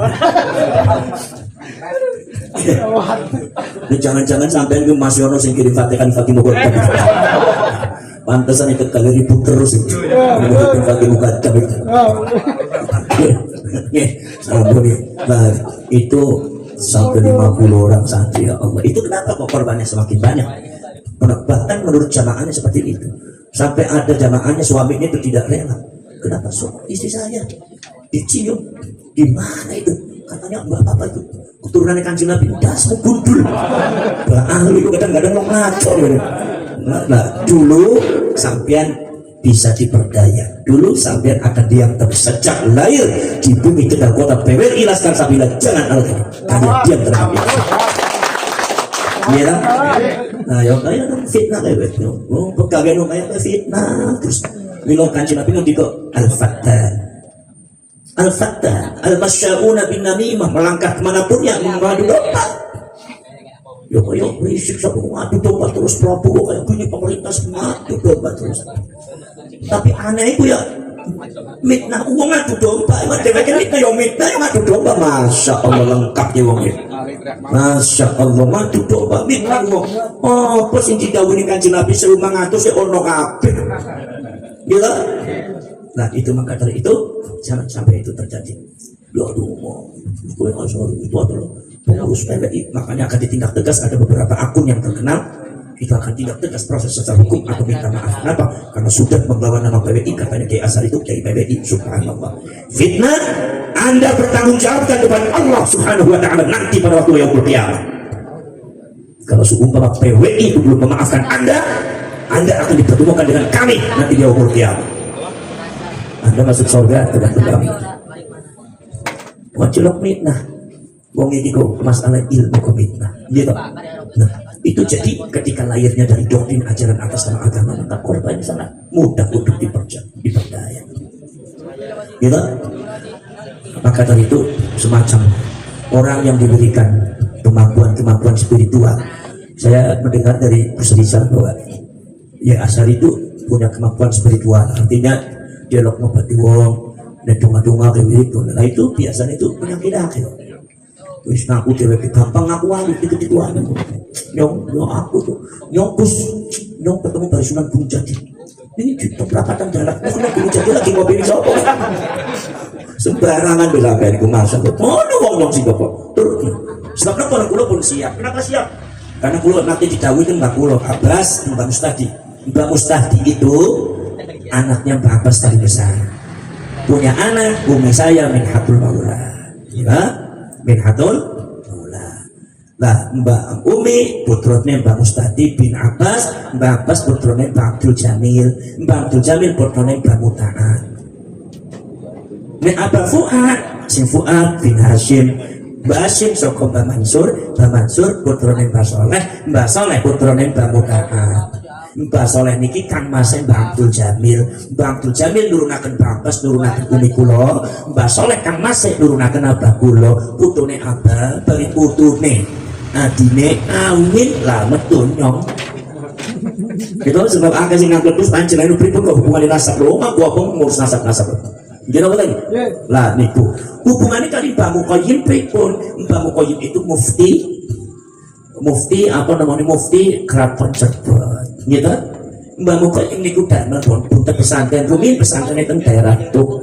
S1: Jangan-jangan sampai ke Mas Yono sing kirim Fatihah Fakih Muqaddam. Pantesan ikut kali ribut terus itu. Menurutkan Fakih Muqaddam itu. Nah, itu sampai 50 orang santri ya Allah. Itu kenapa kok korbannya semakin banyak? Bahkan menurut jamaahnya seperti itu. Sampai ada jamaahnya suaminya itu tidak rela. Kenapa istri saya dicium? Di mana itu? Katanya bapak itu keturunan Kanjeng Nabi. Udah semua gundul. Ahli itu kadang-kadang mau ngaco. Nah, dulu sampean bisa diperdaya. Dulu sampean akan diam terus sejak lahir di bumi Tegal kota PWI Laskar Sabila. Jangan alih kalian diam terhadap itu. Iya lah. Nah, yang kayak fitnah kayak gitu. Oh, pegawai yang kayak fitnah terus. Milo Kanjeng Nabi nanti kok al-fattan, al-masya'una bin namimah, melangkah kemanapun yang mengadu domba. Yo berisik sama mengadu domba terus, Prabowo kayak gini pemerintah mengadu domba terus. Tapi aneh itu ya mitnah uang ngadu domba, emang deweknya mitnah yang mitnah yang ngadu domba. Masya Allah lengkap ya uangnya. Masya Allah ngadu domba mitnah uang. Oh pas yang didawini Kanjeng Nabi serumah ngadu si ono kabeh. Gila. Nah itu maka dari itu jangan sampai itu terjadi. Ya aduh, gue itu adalah pengurus PWI, makanya akan ditindak tegas. Ada beberapa akun yang terkenal, itu akan tindak tegas proses secara hukum atau minta maaf. Kenapa? Karena sudah membawa nama PWI, katanya Kiai Asar itu Kiai PWI. Subhanallah. Fitnah, Anda bertanggung jawabkan depan Allah Subhanahu wa Ta'ala nanti pada waktu yaumul qiyamah. Kalau seumpama PWI itu belum memaafkan Anda akan dipertemukan dengan kami nanti di yaumul qiyamah. Anda masuk surga tergantung kami. Wajib mitnah. Wong iki kok masalah ilmu komitmen. Gitu. Nah, itu jadi ketika lahirnya dari doktrin ajaran atas nama agama, maka korbannya sangat mudah untuk diperdaya. Gitu. Maka dari itu semacam orang yang diberikan kemampuan spiritual. Saya mendengar dari Rizal bahwa ya Asar itu punya kemampuan spiritual, artinya dialog ngobati wong dan donga-donga kayak gitu. Nah itu biasanya itu penyakit akhir. Wis ngaku dhewe gampang ngaku wae dikit-dikituan. Nyong aku tuh nyong ketemu dari Sunan Gunung Jati. Ini di perapatan jalan Sunan Gunung Jati lagi ngopi di sopo. Sembarangan bela-belain ku masa. Oh, wong sing kok turun. Sebab kenapa kula pun siap? Kenapa siap? Karena kula nanti didhawuhi kan Mbak kula Abbas, Mbak Mustadi. Mbak Mustadi itu anaknya Mbak Abbas tadi besar. Punya anak umi saya Minhatul Maula. Ya, Minhatul Maula. Lah Mbak Umi putrane Mbak Mustadi bin Abbas, Mbak Abbas putrane Mbak Abdul Jamil, Mbak Abdul Jamil putrane Mbak Muta'at. Nek Abah Fuad, sing Fuad bin Hashim, Mbak Hashim saka Mbak Mansur, Mbak Mansur putrane Mbak Soleh, Mbak Soleh putrane Mbak Muta'at. Mbak Soleh niki kang masih Mbak Abdul Jamil, Mbak Abdul Jamil nurunaken Mbak Abbas, nurunaken umi kula, Mbak Soleh kang masih nurunaken abah kula, putune abah bari putune adine awin lah metu nyong. Gitu sebab akeh sing ngangkut terus panjenengan pripun kok hubungane nasab lho, aku apa ngurus nasab-nasab. Gitu apa lagi? Lah niku hubungannya kali Mbak Muqayyim pripun? Mbak Muqayyim itu mufti apa namanya, mufti keraton Cirebon gitu. Mbak Muqayyim niku damel pun punten pesantren rumiyin pesantren teng daerah Tuk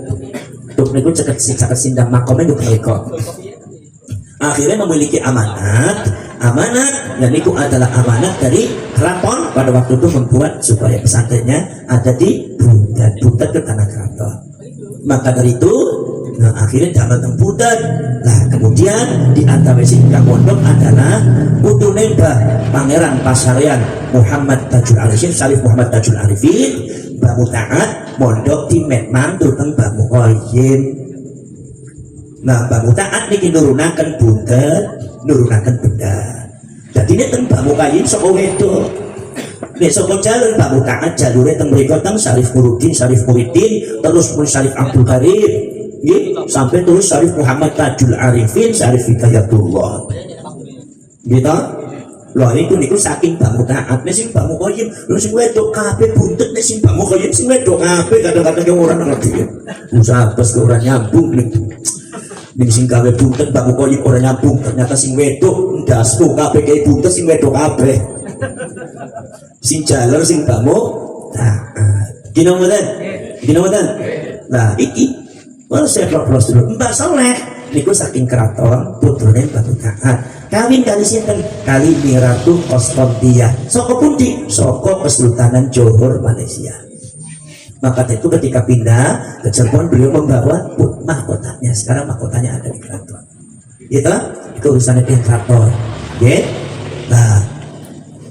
S1: niku ceket sindang makome niku menika. Akhirnya memiliki amanat dan itu adalah amanat dari keraton pada waktu itu membuat supaya pesantrennya ada di Buntet ke tanah keraton. Maka dari itu akhirnya damel teng Buntet. Nah kemudian di antara singkang pondok adalah putune Mbah Pangeran Pasarian Muhammad Tajul Arifin, Syarif Muhammad Tajul Arifin, Mbah Muta'at mondok di Metmantu teng Mbah Muqayyim. Nah Mbah Muta'at niki nurunaken Buntet, nurunaken benda. Jadi ini teng Mbah Muqayyim saka wedok. Nek saka jalur Mbah Muta'at jalure teng mriku teng Syarif Nuruddin, Syarif Muhyiddin, terus pun Syarif Abdul Karim. Sampai terus Syarif Muhammad Tajul Arifin, Syarif Hidayatullah. Gitu. Loh niku saking Mbah Muta'at nek sing Mbah Muqayyim lho sing wedok kabeh Buntet, nek sing Mbah Muqayyim sing wedok kabeh kadang-kadang yang ora ngerti. Usaha bos ke ora nyambung niku. Ning sing gawe Buntet Mbah Muqayyim ora nyambung, ternyata sing wedok ndastu kabeh kaya Buntet sing wedok kabeh. Sing jalur sing Mbah Muta'at. Gino mboten? Nah iki saya propos dulu Mbak Soleh niku saking keraton putrane Mbak Muta'at kawin kali sinten kali Miratu Konstantia saka pundi saka Kesultanan Johor Malaysia. Maka itu ketika pindah ke Cirebon beliau membawa mahkotanya. Sekarang mahkotanya ada di keraton gitu, itu urusannya di keraton ya. Nah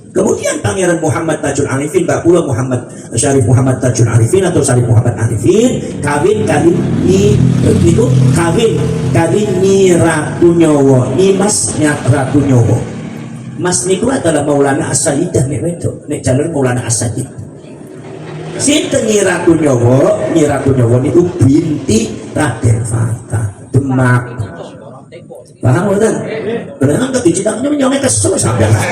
S1: kemudian Pangeran Muhammad Tajul Arifin, Mbak Pula Muhammad Syarif Muhammad Tajul Arifin atau Syarif Muhammad Arifin kawin ni Ratu Nyowo, ni masnya Ratu Nyowo. Mas niku adalah Maulana As-Sayyidah nek wedok, nek jalur Maulana As-Sayyid. Sinten ni Ratu Nyowo? Ni Ratu Nyowo niku binti Raden Fatah Demak. Paham betul? Benar kan dicetaknya menyongek kesel sampai lah.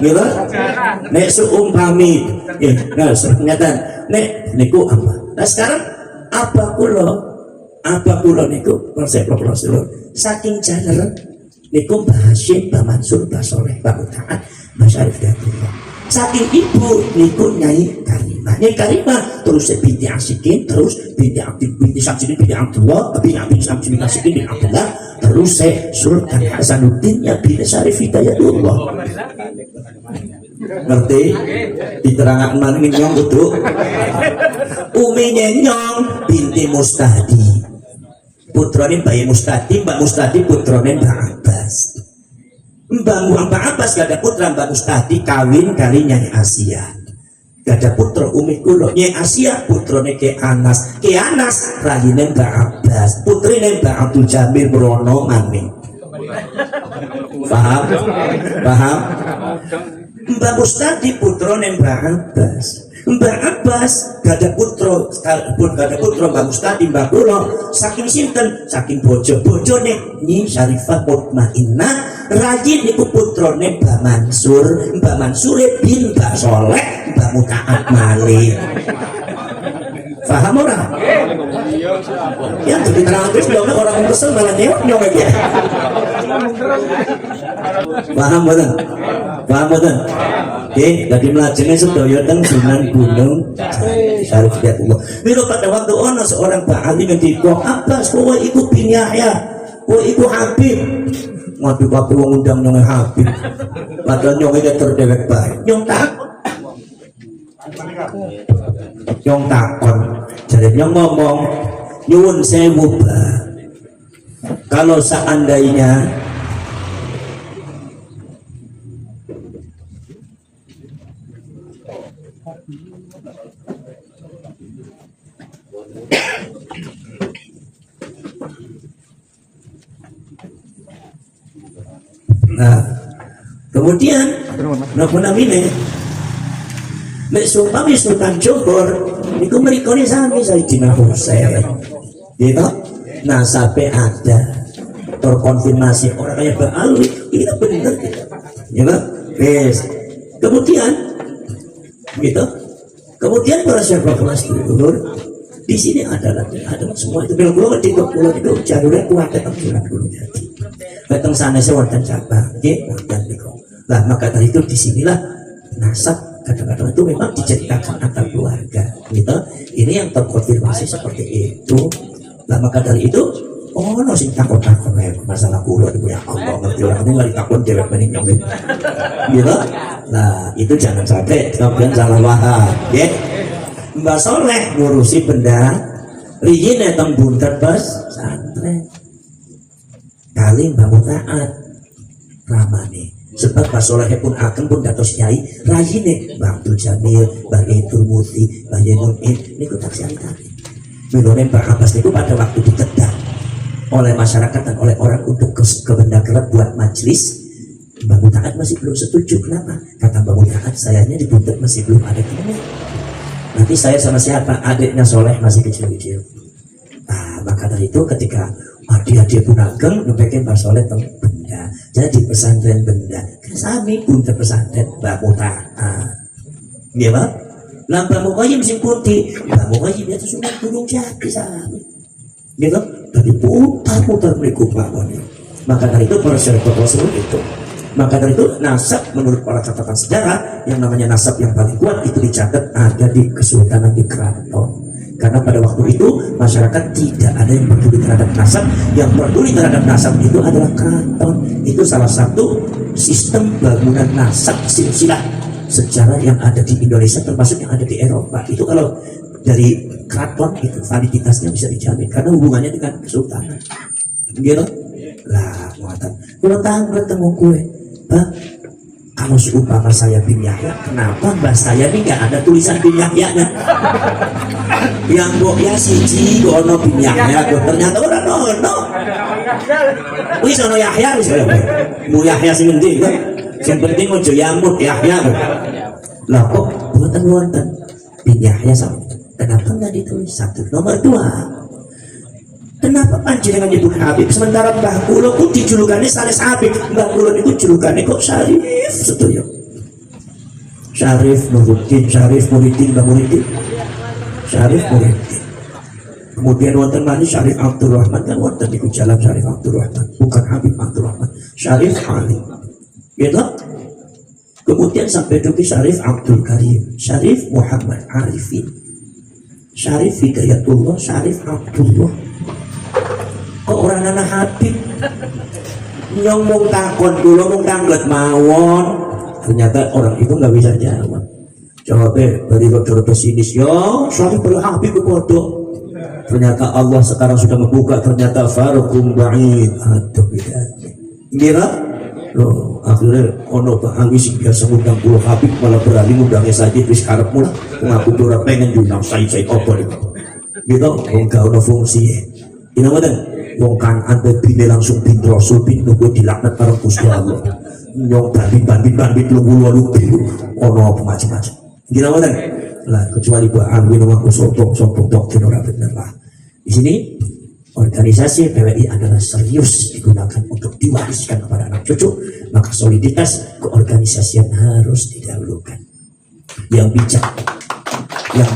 S1: Gitu? Nek seumpami, nah ternyata nek niku apa? Nah sekarang apa kulo niku konsep proposal saking jalan niku Mbah Hashim, Mbah Mansur, Mbah Soleh, Mbah Muta'at, Mbah Syarif Hidayatullah. Saking ibu niku Nyai Karimah. Nyai Karimah terus binti Asikin, terus binti Samsudin binti Abdullah, binti Samsudin bin Asikin bin Abdullah, terus Sultan Hasanuddin ya binti Syarif Hidayatullah. Ngerti? Diterangkan mana nyong itu? Umi Nyong binti Mustadi. Putrane Mbak Mustadi, Mbak Mustadi putrane Mbak Abbas. Mbak Abbas gak ada putra Mbak Mustadi kawin kali Nyai Asia. Gak ada putra umi kulo Nyai Asia putrane Ke Anas rayine Mbak Abbas, putrine Mbak Abdul Jamil Brono Maning. Paham? Mbak Mustadi putrane Mbak Abbas. Mbak Abbas gak ada putra Mbak Mustadi Mbak Kulo saking sinten saking bojone Nyi Syarifah Mutmainnah rajin niku putrane Mbak Mansur bin Mbak Soleh Mbak Muta'at malih. Paham ora? Ya jadi terang terus dong orang kesel malah nyok aja. Paham betul? Oke, jadi melajengnya sedaya teng Sunan Gunung. Syarif Hidayatullah. Bila pada waktu ono seorang Pak Ali ngendika, Abbas kowe iku bin Yahya, kowe iku Habib. Waduh kabeh wong undang nyong Habib. Padahal nyong iki terdewek bae. Nyong takon. Jadi nyong ngomong, nyuwun sewu Pak. Kalau seandainya kemudian namine nek sumpami Sultan Johor niku mrikone sami Sayyidina Husain gitu, nasabe ada terkonfirmasi orang kayak Mbak Ali itu benar gitu ya guys. Kemudian para sahabat kelas dulur di sini ada semua itu bilang pulau itu jalurnya kuat datang bulan dulu jadi datang sana sewatan cabang dan niku. Nah maka dari itu disinilah nasab kadang-kadang itu memang diceritakan antar keluarga gitu. Ini yang terkonfirmasi seperti itu. Nah maka dari itu no sing takut-takut masalah pulau itu ya Allah ngerti orang ini nggak takut dewek meninggal gitu. Nah itu jangan sampai kemudian salah paham ya. Mbak Soleh ngurusi benda riyin datang buntet pesantren kali Mbak Mutaat ramane sebab Mbak Soleh pun akan pun datos nyai rayine Mbak Abdul Jamil, Mbak Idul Muti, Mbak Yenunin niku taksian tadi milone Mbak Abbas niku pada waktu ditedang oleh masyarakat dan oleh orang untuk ke benda kerap buat majelis. Mbak Mutaat masih belum setuju. Kenapa? Kata Mbak Mutaat sayanya di buntet masih belum ada temennya. Nanti saya sama siapa? Adiknya Soleh masih kecil-kecil. Nah maka dari itu ketika dia pun ageng ngepekin Mbak Soleh tentang benda jadi pesantren benda kan sami buntet pesantren Mbak Mutaat iya Pak. Nah Mbak Muqayyim sing putih Mbak Muqayyim itu Sunan Gunung Jati sami gitu. Dari putar-putar berikut lawannya. Maka dari itu para sahabat Rasul itu. Maka dari itu nasab menurut para catatan sejarah yang namanya nasab yang paling kuat itu dicatat ada di Kesultanan di Keraton. Karena pada waktu itu masyarakat tidak ada yang peduli terhadap nasab. Yang peduli terhadap nasab itu adalah Keraton. Itu salah satu sistem bangunan nasab silsilah sejarah yang ada di Indonesia termasuk yang ada di Eropa. Itu kalau dari keraton itu validitasnya bisa dijamin karena hubungannya dengan kesultanan gitu lah. Muatan kalau tahu bertemu kue kalau seumpama saya bin Yahya kenapa mbak saya ini nggak ada tulisan bin Yahya nya yang ya siji gono bin Yahya ternyata orang no wis ono Yahya wis mu Yahya sing endi kan sing penting ojo yamut Yahya lah kok buatan wonten bin Yahya sama. Kenapa nggak ditulis satu? Nomor dua, kenapa panjenengan nyebut Habib sementara Mbah Kula pun dijulukannya Sanes Habib, Mbah Kula itu julukannya kok Syarif setuju? Syarif Nuruddin, Syarif Muridin, Mbah Muridin, Syarif Muridin. Kemudian wonten mana Syarif Abdul Rahman kan wonten di jalan Syarif Abdul Rahman, bukan Habib Abdul Rahman, Syarif Ali, gitu. Kemudian sampai duki Syarif Abdul Karim, Syarif Muhammad Arifin. Syarif Hidayatullah, Syarif Abdullah. Kok orang anak Habib? Nyong mung takon dulu mung tanglet mawon. Ternyata orang itu nggak bisa jawab. Jawabnya dari dokter pesinis yo, Syarif pada Habib bodoh. Ternyata Allah sekarang sudah membuka ternyata farukum ba'id. Aduh bedanya. Kira? Loh, akhirnya ono Pak Ali sing biasa ngundang pulau Habib malah berani ngundangnya saja wis karepmu lah. Ngaku ora pengen diundang saya apa iki. Gitu, wong gak ono fungsi. Ini mboten. Wong Kan'an bine langsung bin Rasul bin nunggu dilaknat karo Gusti Allah. Nyong bandit lu ono apa macam-macam. Gitu mboten. Lah kecuali Pak Ali ngaku sombong doktrin ora bener lah. Di sini organisasi PWI adalah serius digunakan untuk diwariskan kepada anak cucu, maka soliditas keorganisasian harus didahulukan. Yang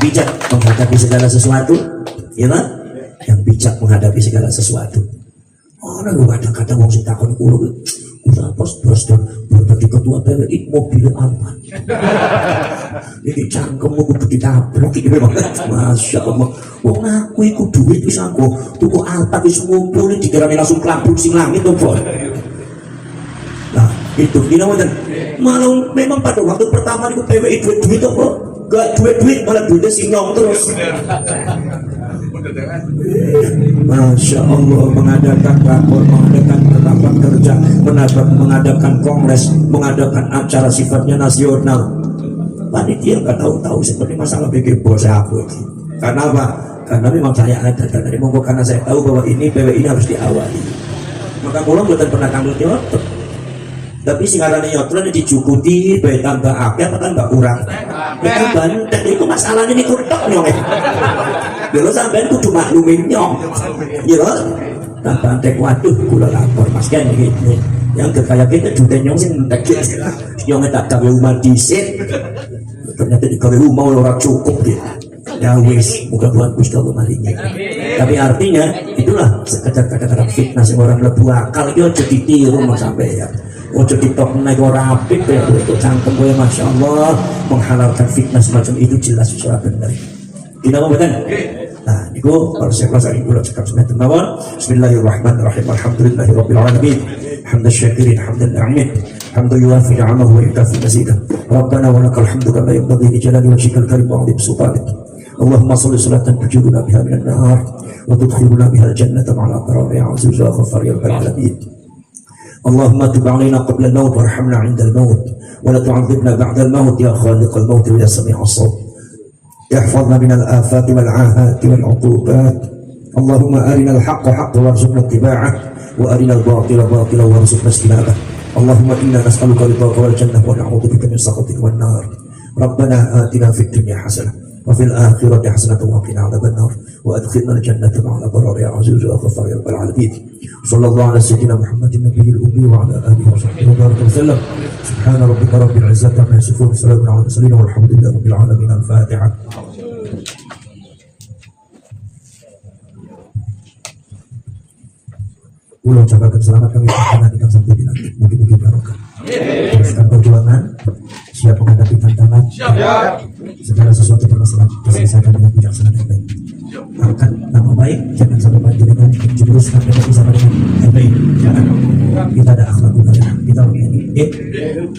S1: bijak menghadapi segala sesuatu, ya kan? Yang bijak menghadapi segala sesuatu. Orang lu kadang-kadang mau takon kulo, udah pos berarti jadi ketua PWI mobil apa? Ini cangkemmu kudu ditabrak iki banget. Masya Allah. Wong aku iku duit wis aku tuku Alphard wis ngumpul dikirani langsung klambuk sing langit to, Bos. Nah, itu gila wonten. Malah memang pada waktu pertama niku PWI duit kok gak duit malah duitnya sing nyong terus. Masya Allah, mengadakan rapor, mengadakan rapat kerja, mengadakan kongres, mengadakan acara sifatnya nasional. Panitia nggak tahu-tahu seperti masalah bikin bos aku. Karena apa? Karena memang saya ada dari monggo karena saya tahu bahwa ini PWI ini harus diawali. Maka pulang bukan pernah tanggung jawab. Tapi singarane yotron dicukupi, baik tambah akeh apa tambah kurang. Kita banten itu masalahnya ini kurang nyong. Dulu sampean kudu maklumin nyong. Ya lho. Tak bantek waduh kula lapor Mas kan iki. Yang kekaya kita jute nyong sing entek. Nyong tak gawe umat dhisik. Ternyata digawe umah ora cukup gitu. Ya wis, muka buat Gusti Allah malingnya. Tapi artinya itulah sekedar kata-kata fitnah sing orang lebu akal iki aja ditiru Mas sampean. Ojo ditok naik ora apik ya untuk cangkem gue Masya Allah menghalalkan fitnah semacam itu jelas secara benar. Tidak mau betul. Nah, itu kalau saya kelas ini pula cakap semacam apa? Bismillahirrahmanirrahim. Alhamdulillahirabbil alamin. Hamdan syakirin, hamdan na'imin. Hamdan yuwafi ni'amahu wa yukafi mazidah. Rabbana wa lakal hamdu kama yanbaghi li jalali wajhikal karim wa 'azimi sultanik. Allahumma shalli salatan tujiruna biha minan nar wa tudkhiluna biha al-jannata ma'al abrar ya 'aziz ya ghaffar ya rabbal alamin. اللهم تب علينا قبل الموت وارحمنا عند الموت ولا تعذبنا بعد الموت يا خالق الموت ويا سميع الصوت احفظنا من الآفات والعاهات والعقوبات اللهم أرنا الحق حقا وارزقنا اتباعه وأرنا الباطل باطلا وارزقنا اجتنابه اللهم إنا نسألك رضاك والجنة ونعوذ بك من سخطك والنار ربنا آتنا في الدنيا حسنة وفي الآخرة حسنة وقنا عذاب النار وأدخلنا الجنة مع الأبرار يا عزيز يا غفار يا رب العالمين صلى الله على سيدنا محمد النبي الأمي وعلى آله وصحبه وبارك وسلم سبحان ربك رب العزة عما يصفون وسلام على المرسلين والحمد لله رب العالمين. الفاتحة. Ulang ucapkan selamat kami nantikan sampai di nanti mungkin barokah. Teruskan perjuangan, siap menghadapi tantangan, segala sesuatu permasalahan diselesaikan dengan bijaksana dan baik. Angkat nama baik, jangan sampai maju dengan menjuruskan kita bersama dengan yang baik. Jangan kita ada akhlak mulia, kita orang ini.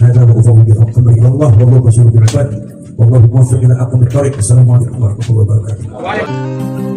S1: Hadza wa ufawu bi hukmi Allah wallahu basirun bil ibad. Wallahu muwaffiq ila aqwamit thariq. Assalamualaikum warahmatullahi wabarakatuh.